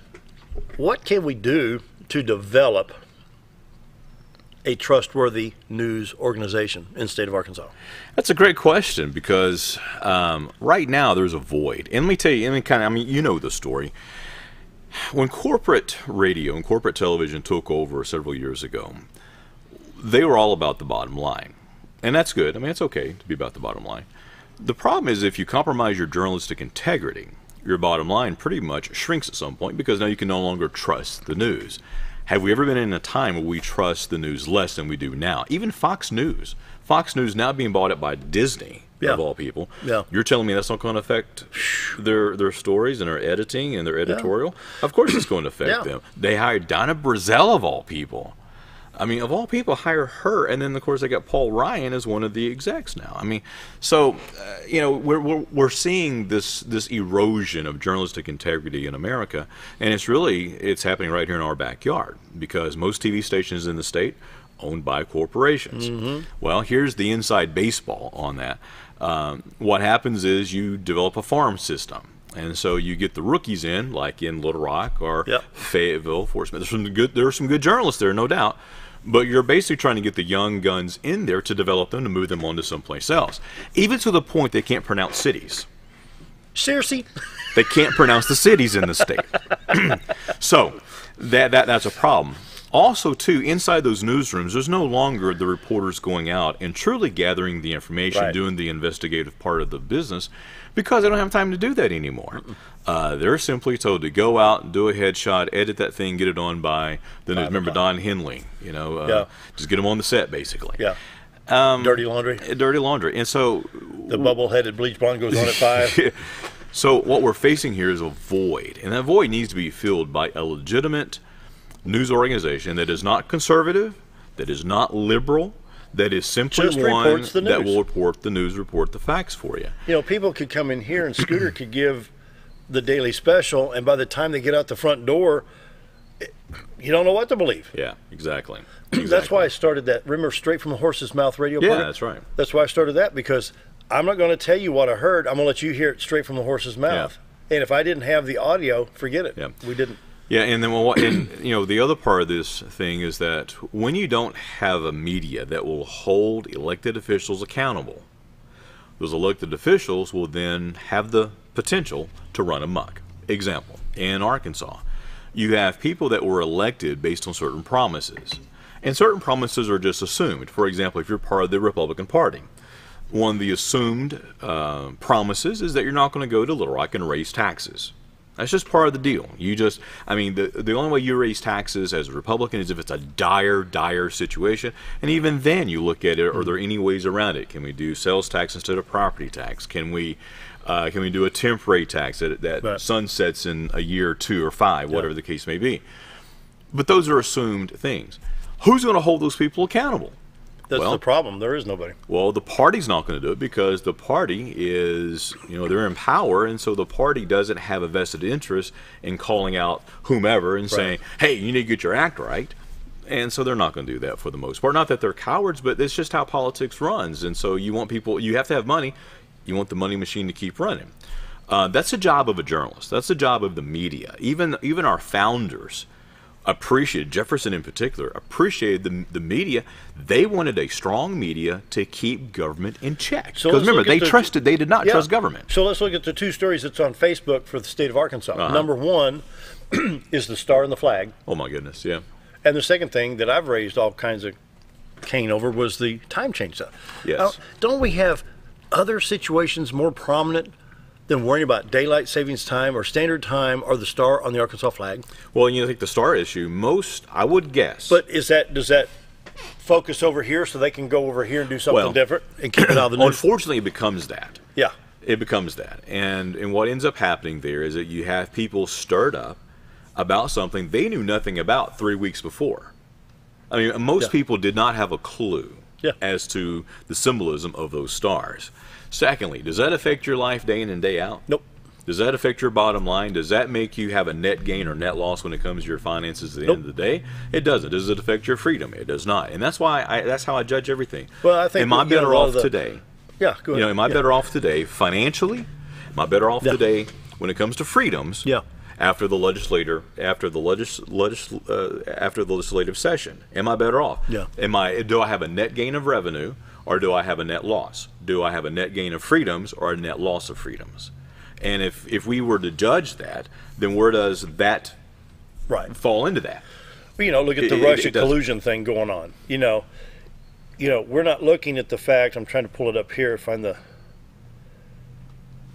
What can we do to develop a trustworthy news organization in the state of Arkansas? That's a great question, because right now there's a void. And let me tell you, you know the story. When corporate radio and corporate television took over several years ago, they were all about the bottom line. And that's good. I mean, it's okay to be about the bottom line. The problem is if you compromise your journalistic integrity, your bottom line pretty much shrinks at some point, because now you can no longer trust the news. Have we ever been in a time where we trust the news less than we do now? Even Fox News. Fox News now being bought up by Disney, of all people. Yeah. You're telling me that's not going to affect their stories and their editing and their editorial? Of course it's going to affect them. They hired Donna Brazell, of all people. I mean, of all people, hire her, and then of course they got Paul Ryan as one of the execs now. I mean, so we're seeing this erosion of journalistic integrity in America, and it's happening right here in our backyard, because most TV stations in the state owned by corporations. Mm-hmm. Well, here's the inside baseball on that. What happens is you develop a farm system. And so you get the rookies in, like in Little Rock or Fayetteville, Fort Smith. There are some good journalists there, no doubt. But you're basically trying to get the young guns in there to develop them, to move them on to someplace else. Even to the point they can't pronounce cities. Seriously? They can't pronounce the cities in the state. So that's a problem. Also, too, inside those newsrooms, there's no longer the reporters going out and truly gathering the information, doing the investigative part of the business, because they don't have time to do that anymore. They're simply told to go out and do a headshot, edit that thing, get it on by the news. Remember Don Henley, just get them on the set, basically. Yeah. Dirty laundry. Dirty laundry. And so the bubble-headed bleach blonde goes on at 5. So what we're facing here is a void, and that void needs to be filled by a legitimate news organization that is not conservative, that is not liberal, that is simply just one the that will report the news, report the facts for you. People could come in here and Scooter could give the daily special, and by the time they get out the front door, you don't know what to believe. Yeah, exactly. That's why I started that. Remember, Straight from the Horse's Mouth radio program? Yeah, that's right. That's why I started that, because I'm not going to tell you what I heard. I'm going to let you hear it straight from the horse's mouth. Yeah. And if I didn't have the audio, forget it. Yeah. We didn't. Yeah, and then the other part of this thing is that when you don't have a media that will hold elected officials accountable, those elected officials will then have the potential to run amok. Example, in Arkansas, you have people that were elected based on certain promises, and certain promises are just assumed. For example, if you're part of the Republican Party, one of the assumed promises is that you're not going to go to Little Rock and raise taxes. That's just part of the deal. The only way you raise taxes as a Republican is if it's a dire situation. And even then you look at it, are there any ways around it? Can we do sales tax instead of property tax? Can we do a temporary tax that sunsets in a year or 2 or 5, whatever the case may be? But those are assumed things. Who's going to hold those people accountable? That's the problem. There is nobody. Well, the party's not going to do it, because the party is, they're in power, and so the party doesn't have a vested interest in calling out whomever and saying, hey, you need to get your act right. And so they're not going to do that for the most part. Not that they're cowards, but it's just how politics runs. And so you have to have money. You want the money machine to keep running. That's the job of a journalist. That's the job of the media. Even our founders appreciated, Jefferson in particular, appreciated the media. They wanted a strong media to keep government in check. So because remember, they did not trust government. So let's look at the 2 stories that's on Facebook for the state of Arkansas. Number 1 is the star and the flag. Oh my goodness, yeah. And the second thing that I've raised all kinds of cane over was the time change stuff. Yes. Don't we have other situations more prominent than worrying about daylight savings time or standard time or the star on the Arkansas flag? Well, I think the star issue, I would guess. But does that focus over here so they can go over here and do something different and keep it out of the news? Unfortunately, it becomes that. Yeah. It becomes that. And what ends up happening there is that you have people stirred up about something they knew nothing about 3 weeks before. I mean, most people did not have a clue as to the symbolism of those stars. Secondly, does that affect your life day in and day out? Nope. Does that affect your bottom line? Does that make you have a net gain or net loss when it comes to your finances at the end of the day? It doesn't. Does it affect your freedom? It does not. And that's why that's how I judge everything. Well, I think am I better off today? Yeah, go ahead. Am I better off today financially? Am I better off today when it comes to freedoms? Yeah. After the legislative session, am I better off? Yeah. Do I have a net gain of revenue, or do I have a net loss? Do I have a net gain of freedoms or a net loss of freedoms? And if we were to judge that, then where does that fall into that? Well, look at the Russia collusion thing going on. We're not looking at the fact. I'm trying to pull it up here.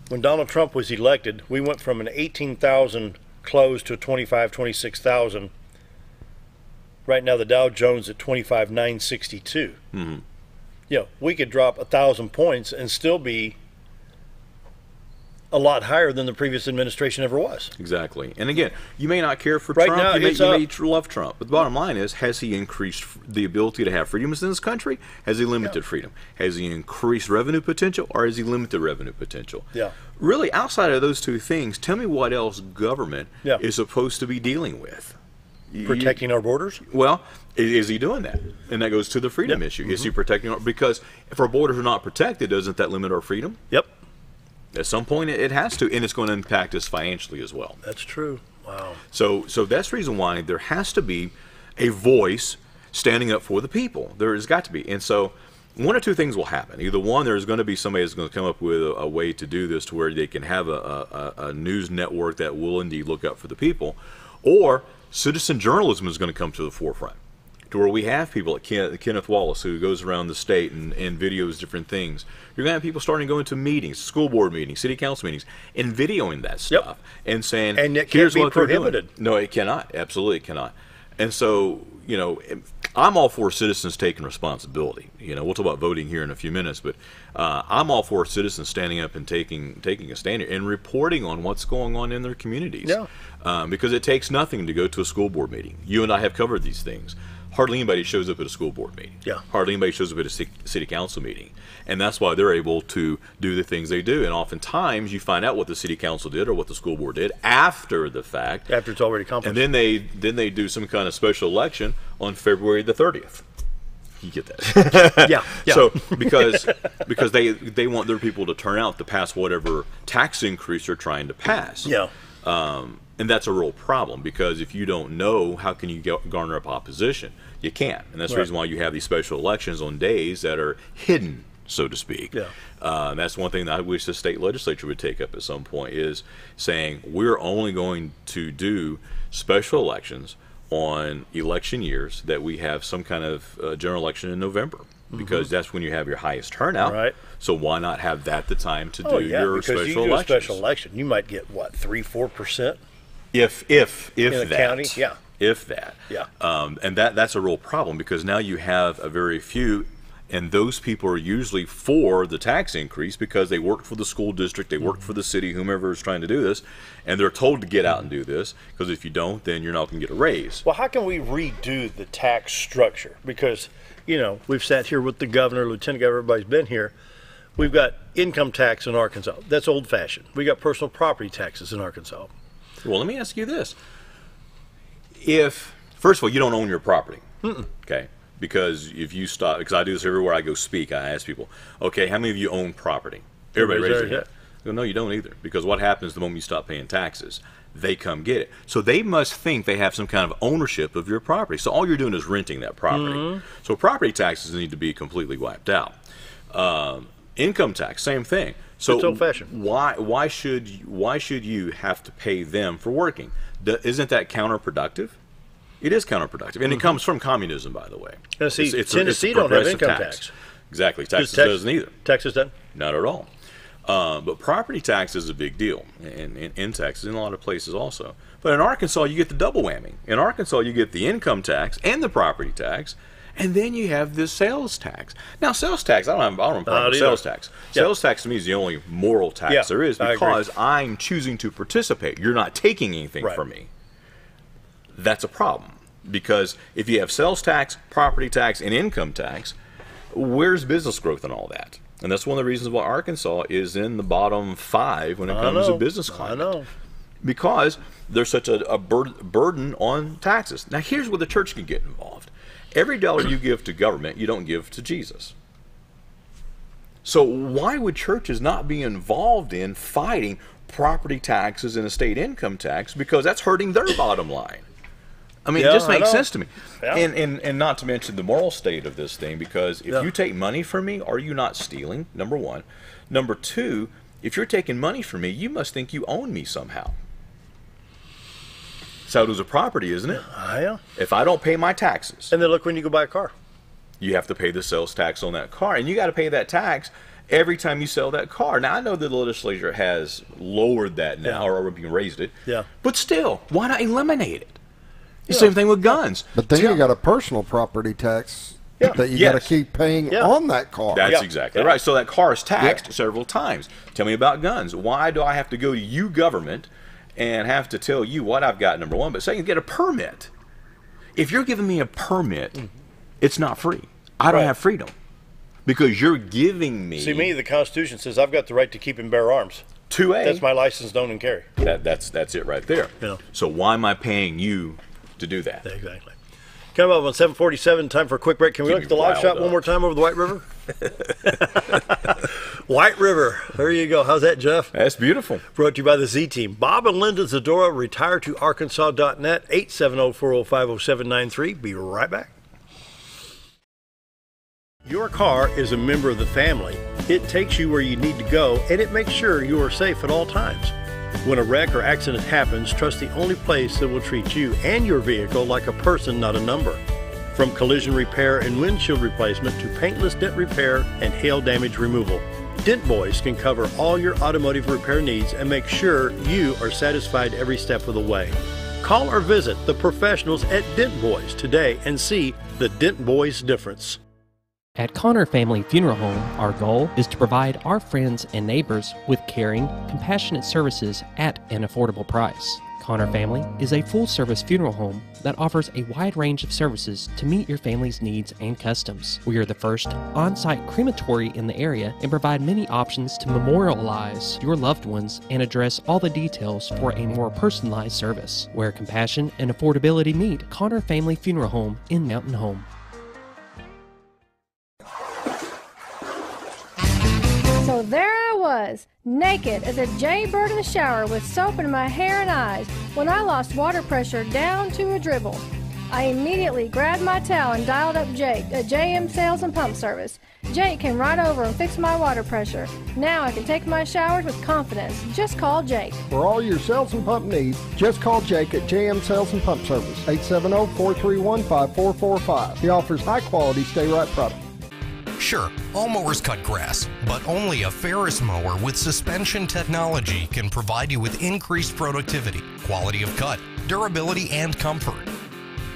When Donald Trump was elected, we went from an 18,000 close to 25, 26,000. Right now, the Dow Jones at 25,962. Mm-hmm. We could drop 1,000 points and still be a lot higher than the previous administration ever was. Exactly. And again, you may not care for right Trump. Now, you may love Trump. But the bottom line is, has he increased the ability to have freedoms in this country? Has he limited freedom? Has he increased revenue potential, or has he limited revenue potential? Yeah. Really, outside of those two things, tell me what else government is supposed to be dealing with. Protecting our borders? Well, is he doing that? And that goes to the freedom issue. Mm-hmm. Is he protecting because if our borders are not protected, doesn't that limit our freedom? Yep. At some point, it has to, and it's going to impact us financially as well. That's true. Wow. So that's the reason why there has to be a voice standing up for the people. There has got to be. And so one or two things will happen. Either one, there's going to be somebody that's going to come up with a way to do this to where they can have a news network that will indeed look up for the people, or citizen journalism is going to come to the forefront, to where we have people like Kenneth Wallace, who goes around the state and videos different things. You're going to have people starting to go into meetings, school board meetings, city council meetings, and videoing that stuff and saying, and it here's can't be what they're prohibited. doing. No, it cannot. Absolutely cannot. And so, I'm all for citizens taking responsibility. We'll talk about voting here in a few minutes, but I'm all for citizens standing up and taking a stand and reporting on what's going on in their communities. Yeah. Because it takes nothing to go to a school board meeting. You and I have covered these things. Hardly anybody shows up at a school board meeting. Yeah. Hardly anybody shows up at a city council meeting. And that's why they're able to do the things they do. And oftentimes you find out what the city council did or what the school board did after the fact. After it's already accomplished. And then they do some kind of special election on February the 30th. You get that? Yeah. So because they want their people to turn out to pass whatever tax increase they're trying to pass. Yeah. And that's a real problem, because if you don't know, how can you garner up opposition? You can't. And that's the reason why you have these special elections on days that are hidden, so to speak. Yeah. That's one thing that I wish the state legislature would take up at some point, is saying we're only going to do special elections on election years that we have some kind of general election in November, because that's when you have your highest turnout. Right. So why not have that the time to do your special because you do elections? a special election, you might get what, 3-4%? If in that the county, yeah. If that, yeah. And that's a real problem, because now you have a very few, and those people are usually for the tax increase because they worked for the school district, they worked for the city, whomever is trying to do this, and they're told to get out and do this, because if you don't, then you're not going to get a raise. Well, how can we redo the tax structure? Because, we've sat here with the governor, lieutenant governor, everybody's been here. We've got income tax in Arkansas. That's old-fashioned. We got personal property taxes in Arkansas. Well, let me ask you this. If, first of all, you don't own your property, okay? Because if you stop, because I do this everywhere I go speak, I ask people, okay, how many of you own property? Everybody raises their hand. Well, no, you don't either, because what happens the moment you stop paying taxes? They come get it. So they must think they have some kind of ownership of your property. So all you're doing is renting that property. So property taxes need to be completely wiped out. Income tax, same thing. So it's old-fashioned. Why should you have to pay them for working? Isn't that counterproductive? It is counterproductive, and it comes from communism, by the way. Now, see, Tennessee don't have income tax. Exactly, Texas doesn't either. Texas doesn't? Not at all. But property tax is a big deal in Texas, in a lot of places also. But in Arkansas, you get the double whammy. In Arkansas, you get the income tax and the property tax, and then you have this sales tax. Now, sales tax, I don't have a problem with sales tax. Sales tax to me is the only moral tax there is, because I'm choosing to participate. You're not taking anything from me. That's a problem, because if you have sales tax, property tax, and income tax, where's business growth and all that? And that's one of the reasons why Arkansas is in the bottom 5 when it comes to business climate. I know. Because there's such a burden on taxes. Now, here's where the church can get involved. Every dollar you give to government, you don't give to Jesus. So why would churches not be involved in fighting property taxes and estate income tax? Because that's hurting their bottom line. I mean, it just makes sense to me. And not to mention the moral state of this thing, because if you take money from me, are you not stealing? Number one. Number two, if you're taking money from me, you must think you own me somehow. So it was a property, isn't it? Yeah. If I don't pay my taxes. And then look when you go buy a car. You have to pay the sales tax on that car. And you got to pay that tax every time you sell that car. Now, I know the legislature has lowered that now, or raised it. Yeah. But still, why not eliminate it? The same thing with guns. But then you got a personal property tax that you got to keep paying on that car. That's exactly right. So that car is taxed several times. Tell me about guns. Why do I have to go to you, government, and have to tell you what I've got, number one, but second, get a permit? If you're giving me a permit, it's not free. I don't have freedom, because you're giving me... See, the Constitution says I've got the right to keep and bear arms. 2A. That's my license, own, and carry. That's it right there. Yeah. So why am I paying you to do that? Exactly. Coming up on 7:47, time for a quick break. Can we look at the live shot one more time over the White River? White River. There you go. How's that, Jeff? That's beautiful. Brought to you by the Z Team. Bob and Linda Zadora, retiretoarkansas.net, 870-405-0793. Be right back. Your car is a member of the family. It takes you where you need to go, and it makes sure you are safe at all times. When a wreck or accident happens, trust the only place that will treat you and your vehicle like a person, not a number. From collision repair and windshield replacement to paintless dent repair and hail damage removal, Dent Boys can cover all your automotive repair needs and make sure you are satisfied every step of the way. Call or visit the professionals at Dent Boys today and see the Dent Boys difference. At Connor Family Funeral Home, our goal is to provide our friends and neighbors with caring, compassionate services at an affordable price. Connor Family is a full-service funeral home that offers a wide range of services to meet your family's needs and customs. We are the first on-site crematory in the area and provide many options to memorialize your loved ones and address all the details for a more personalized service. Where compassion and affordability meet, Connor Family Funeral Home in Mountain Home. So there I was, naked as a jaybird in the shower with soap in my hair and eyes when I lost water pressure down to a dribble. I immediately grabbed my towel and dialed up Jake at JM Sales and Pump Service. Jake came right over and fixed my water pressure. Now I can take my showers with confidence. Just call Jake. For all your sales and pump needs, just call Jake at JM Sales and Pump Service, 870-431-5445. He offers high-quality stay-right products. Sure, all mowers cut grass, but only a Ferris mower with suspension technology can provide you with increased productivity, quality of cut, durability, and comfort.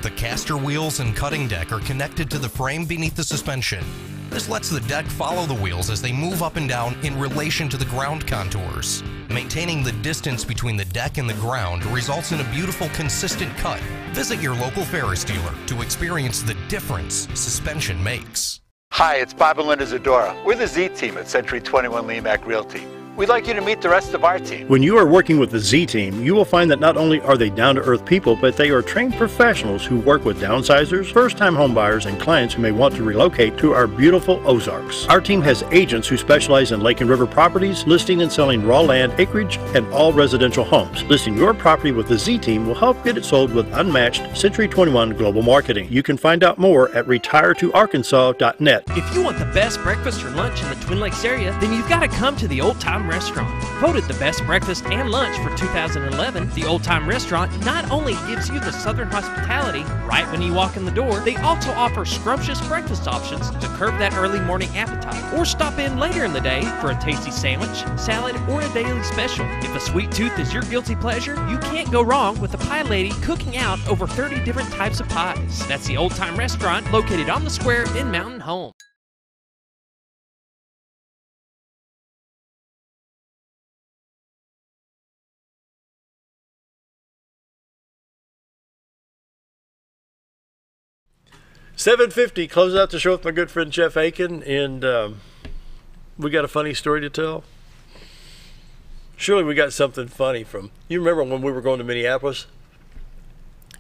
The caster wheels and cutting deck are connected to the frame beneath the suspension. This lets the deck follow the wheels as they move up and down in relation to the ground contours. Maintaining the distance between the deck and the ground results in a beautiful, consistent cut. Visit your local Ferris dealer to experience the difference suspension makes. Hi, it's Bob and Linda Zadora. We're the Z Team at Century 21 Lemac Realty. we'd like you to meet the rest of our team. When you are working with the Z Team, you will find that not only are they down-to-earth people, but they are trained professionals who work with downsizers, first-time homebuyers, and clients who may want to relocate to our beautiful Ozarks. Our team has agents who specialize in lake and river properties, listing and selling raw land, acreage, and all residential homes. Listing your property with the Z Team will help get it sold with unmatched Century 21 global marketing. You can find out more at retiretoarkansas.net. If you want the best breakfast or lunch in the Twin Lakes area, then you've got to come to the Old Time Restaurant. Voted the best breakfast and lunch for 2011, the Old Time Restaurant not only gives you the Southern hospitality right when you walk in the door, they also offer scrumptious breakfast options to curb that early morning appetite. Or stop in later in the day for a tasty sandwich, salad, or a daily special. If a sweet tooth is your guilty pleasure, you can't go wrong with the Pie Lady cooking out over 30 different types of pies. That's the Old Time Restaurant located on the square in Mountain Home. $7.50, close out the show with my good friend Jeff Akin, and we got a funny story to tell. Surely we got something funny from, you remember when we were going to Minneapolis?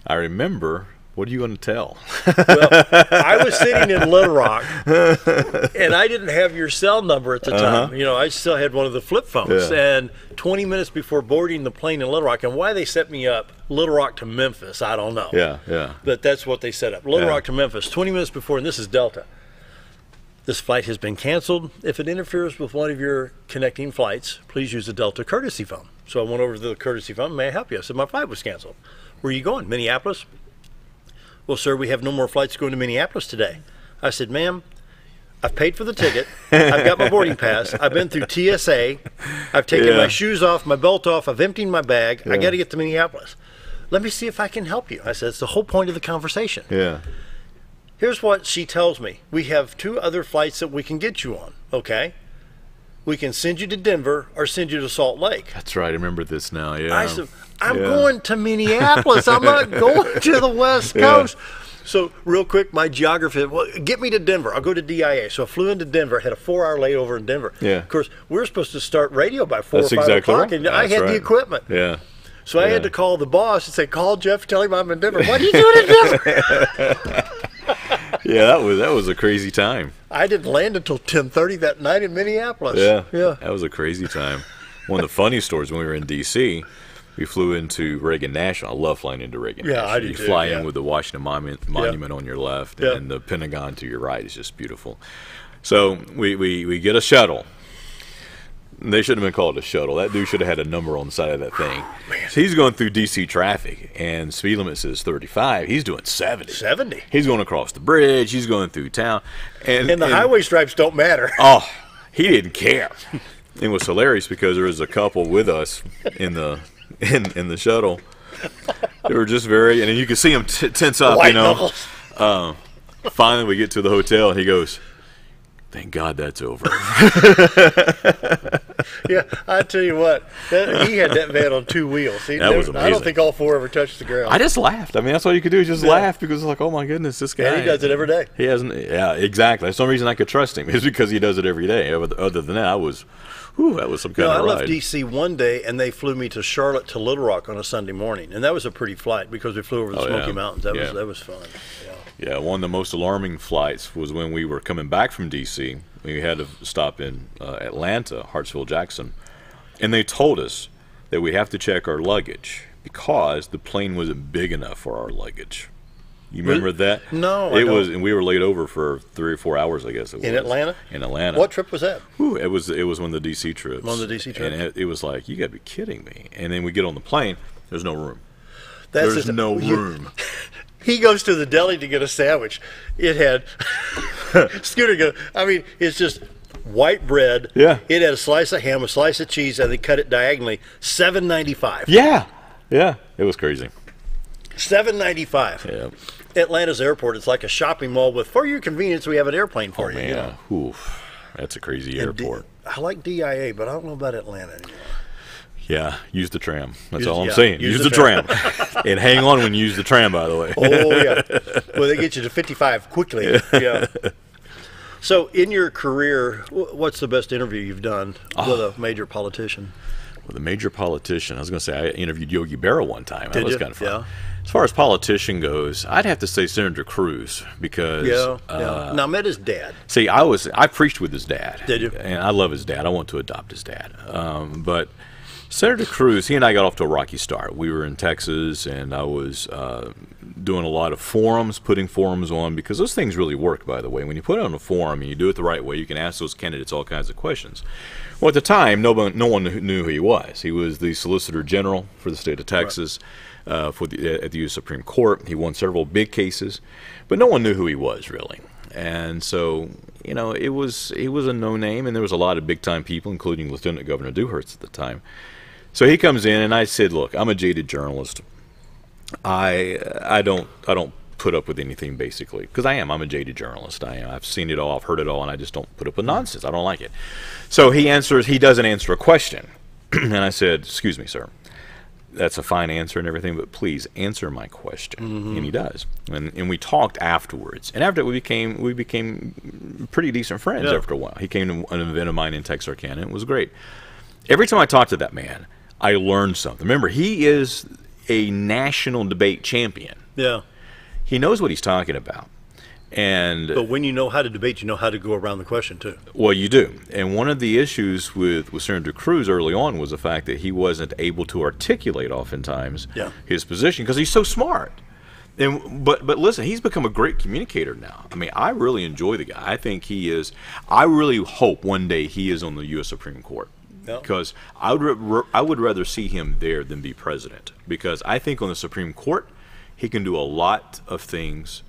I remember. What are you going to tell? Well, I was sitting in Little Rock, and I didn't have your cell number at the time. You know, I still had one of the flip phones. Yeah. And 20 minutes before boarding the plane in Little Rock, and why they set me up Little Rock to Memphis, I don't know. Yeah. But that's what they set up. Little Rock to Memphis, 20 minutes before, and this is Delta. This flight has been canceled. If it interferes with one of your connecting flights, please use the Delta courtesy phone. So I went over to the courtesy phone. May I help you? I said, my flight was canceled. Where are you going? Minneapolis? Well, sir, we have no more flights going to Minneapolis today. I said, ma'am, I've paid for the ticket. I've got my boarding pass. I've been through TSA. I've taken my shoes off, my belt off. I've emptied my bag. I got to get to Minneapolis. Let me see if I can help you. I said, it's the whole point of the conversation. Yeah. Here's what she tells me. We have 2 other flights that we can get you on, okay? We can send you to Denver or send you to Salt Lake. That's right. I remember this now. Yeah. I said, I'm going to Minneapolis. I'm not going to the West Coast. So real quick, my geography, well, get me to Denver. I'll go to DIA. So I flew into Denver, had a 4-hour layover in Denver. Yeah. Of course, we were supposed to start radio by 4 That's or 5 exactly o'clock, right. and I had the equipment. Yeah. So I had to call the boss and say, call Jeff, tell him I'm in Denver. What are you doing in Denver? Yeah, that was a crazy time. I didn't land until 10:30 that night in Minneapolis. Yeah. That was a crazy time. One of the funny stories, when we were in D.C., we flew into Reagan National. I love flying into Reagan National. I do You too, fly in with the Washington Monument on your left, Yeah. and the Pentagon to your right. It's just beautiful. So we get a shuttle. They shouldn't have been called a shuttle. That dude should have had a number on the side of that thing. So he's going through D.C. traffic, and speed limit says 35. He's doing 70. 70. He's going across the bridge. He's going through town. And the highway stripes don't matter. Oh, he didn't care. It was hilarious because there was a couple with us in the shuttle. They were just very, and you could see them tense up, White knuckles. Finally, we get to the hotel, and he goes, "Thank God that's over." Yeah, I tell you what, he had that van on 2 wheels. That was amazing. I don't think all 4 ever touched the ground. I just laughed. I mean, that's all you could do is just laugh because it's like, oh my goodness, this guy. And he does it every day. He hasn't. Yeah, exactly. That's the only reason I could trust him is because he does it every day. Other than that, that was some kind of I ride. left D.C. one day, and they flew me to Charlotte to Little Rock on a Sunday morning, and that was a pretty flight because we flew over the Smoky Mountains. That was fun. Yeah, one of the most alarming flights was when we were coming back from D.C. We had to stop in Atlanta, Hartsville, Jackson, and they told us that we have to check our luggage because the plane wasn't big enough for our luggage. You remember that? No, it was, and we were laid over for 3 or 4 hours, I guess it was. In Atlanta? In Atlanta. What trip was that? Whew, it was one of the D.C. trips. One of the D.C. trips. And it was like, you got to be kidding me. And then we get on the plane, there's no room. There's no room. He goes to the deli to get a sandwich. It had Scooter goes, I mean, it's just white bread. Yeah. It had a slice of ham, a slice of cheese, and they cut it diagonally. $7.95. Yeah. Yeah. It was crazy. $7.95. Yeah. Atlanta's airport, it's like a shopping mall with, for your convenience, we have an airplane for you. Man. You know? Oof. That's a crazy airport. I like DIA, but I don't know about Atlanta anymore. Yeah, use the tram. That's all I'm saying. use Use the the tram. And hang on when you use the tram, by the way. Oh, yeah. Well, they get you to 55 quickly. Yeah. So, in your career, what's the best interview you've done with a major politician? With a major politician, I was going to say I interviewed Yogi Berra one time. That was kind of fun. Yeah. As far as politician goes, I'd have to say Senator Cruz because Now, I met his dad. See, I preached with his dad. Did you? And I love his dad. I want to adopt his dad. But Senator Cruz, he and I got off to a rocky start. We were in Texas, and I was doing a lot of forums, putting forums on, because those things really work, by the way. When you put it on a forum and you do it the right way, you can ask those candidates all kinds of questions. Well, at the time, no one knew who he was. He was the Solicitor General for the state of Texas. Right. At the U.S. Supreme Court. He won several big cases, but no one knew who he was, really. And so, it was a no-name, and there was a lot of big-time people, including Lieutenant Governor Dewhurst at the time. So he comes in, and I said, look, I'm a jaded journalist. I don't put up with anything, basically, because I'm a jaded journalist. I've seen it all, I've heard it all, and I just don't put up with nonsense. I don't like it. So he doesn't answer a question. And I said, excuse me, sir. That's a fine answer and everything, but please answer my question. Mm-hmm. And he does. And we talked afterwards. And after that, we became pretty decent friends after a while. He came to an event of mine in Texarkana. It was great. Every time I talk to that man, I learn something. Remember, he is a national debate champion. Yeah. He knows what he's talking about. But when you know how to debate, you know how to go around the question, too. Well, you do. And one of the issues with Senator Cruz early on was the fact that he wasn't able to articulate oftentimes his position because he's so smart. But listen, he's become a great communicator now. I mean, I really enjoy the guy. I think he is. I really hope one day he is on the U.S. Supreme Court. Because I would rather see him there than be president. Because I think on the Supreme Court, he can do a lot of things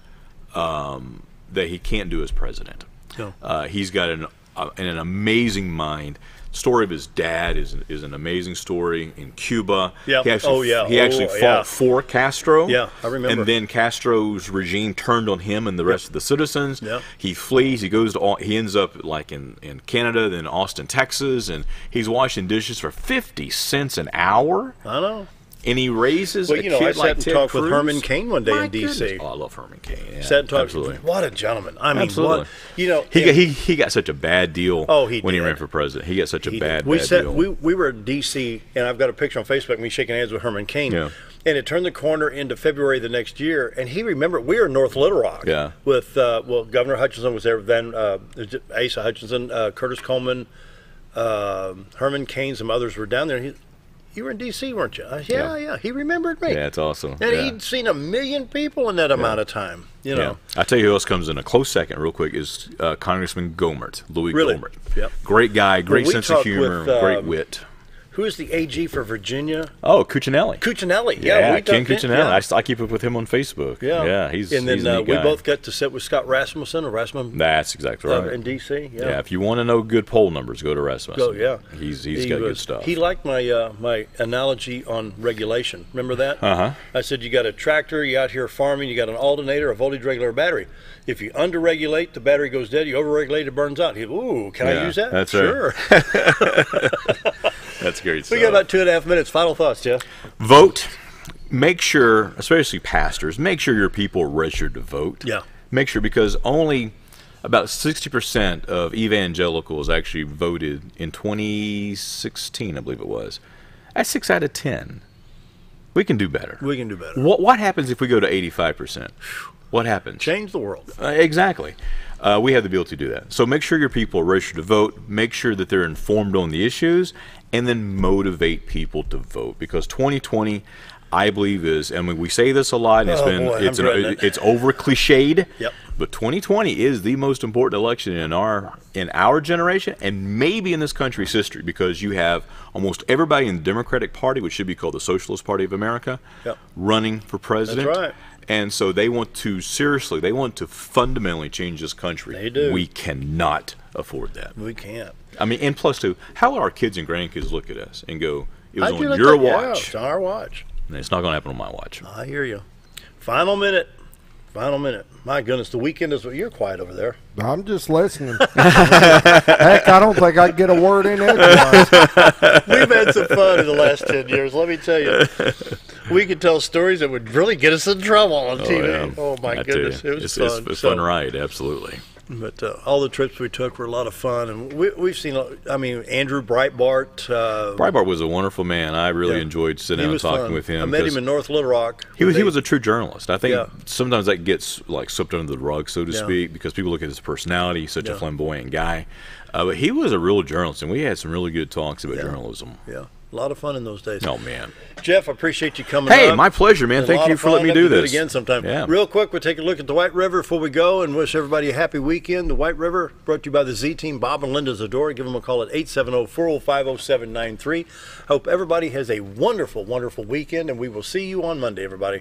that he can't do as president. He's got an amazing mind. The story of his dad is an amazing story in Cuba. He actually fought for Castro. Yeah, I remember. And then Castro's regime turned on him and the rest of the citizens. He flees. He ends up like in Canada, then Austin, Texas, and he's washing dishes for 50 cents an hour. I know. And he raises a kid I sat like and Ted talked Cruz. with Herman Cain one day in D.C. Oh, I love Herman Cain. Yeah, sat and talked. absolutely. What a gentleman! I mean, absolutely. He got such a bad deal. When he ran for president, he got such a bad deal. We were in D.C. and I've got a picture on Facebook of me shaking hands with Herman Cain. Yeah. And it turned the corner into February the next year, and he remembered we were in North Little Rock. Yeah. With Governor Hutchinson was there, then Asa Hutchinson, Curtis Coleman, Herman Cain, some others were down there. You were in D.C., weren't you? Yeah. He remembered me. Yeah, it's awesome. And he'd seen 1 million people in that amount of time. You know. I tell you who else comes in a close second, real quick, is Congressman Gohmert, Louis Gohmert. Yep. Great guy, great sense of humor, great wit. Who is the AG for Virginia? Oh, Cuccinelli. Yeah, Ken Cuccinelli. Yeah. I keep up with him on Facebook. Yeah, he's and then he's a neat we guy. both got to sit with Scott Rasmussen. That's exactly right. In D.C. Yeah, if you want to know good poll numbers, go to Rasmussen. He's got good stuff. He liked my my analogy on regulation. Remember that? I said you got a tractor, you out here farming, you got an alternator, a voltage regulator, battery. If you underregulate, the battery goes dead. You overregulate, it burns out. Can I use that? That's sure. Right. That's great stuff. We got about 2.5 minutes. Final thoughts, Jeff? Vote. Make sure, especially pastors, make sure your people are registered to vote. Yeah. Make sure, because only about 60% of evangelicals actually voted in 2016, I believe it was. That's 6 out of 10. We can do better. We can do better. What happens if we go to 85%? What happens? Change the world. Exactly. We have the ability to do that. So make sure your people are registered to vote. Make sure that they're informed on the issues, and then motivate people to vote. Because 2020, I believe, is, I mean, we say this a lot, and it's over cliched. Yep. But 2020 is the most important election in our generation, and maybe in this country's history, because you have almost everybody in the Democratic Party, which should be called the Socialist Party of America, running for president. That's right. And so they want to fundamentally change this country. They do. We cannot afford that. We can't. I mean, and plus, too, how will our kids and grandkids look at us and go, it was on your watch? Yeah, it's on our watch. And it's not going to happen on my watch. I hear you. Final minute. My goodness, the weekend is. You're quiet over there. I'm just listening. Heck, I don't think I can get a word in edgewise. We've had some fun in the last 10 years, let me tell you. We could tell stories that would really get us in trouble on TV. Yeah. Oh, my goodness. It was fun. It's a fun ride, absolutely. But all the trips we took were a lot of fun, and we've seen. I mean, Andrew Breitbart. Breitbart was a wonderful man. I really enjoyed sitting down and talking with him. I met him in North Little Rock. He was a true journalist. I think sometimes that gets like swept under the rug, so to speak, because people look at his personality. He's such a flamboyant guy, but he was a real journalist, and we had some really good talks about journalism. Yeah. A lot of fun in those days. Oh, man. Jeff, I appreciate you coming Hey, up. my pleasure, man. Thank you for letting me do this. Do it again sometime. Yeah. Real quick, we'll take a look at the White River before we go and wish everybody a happy weekend. The White River brought to you by the Z-Team, Bob and Linda Zadora. Give them a call at 870-405-0793. Hope everybody has a wonderful, wonderful weekend, and we will see you on Monday, everybody.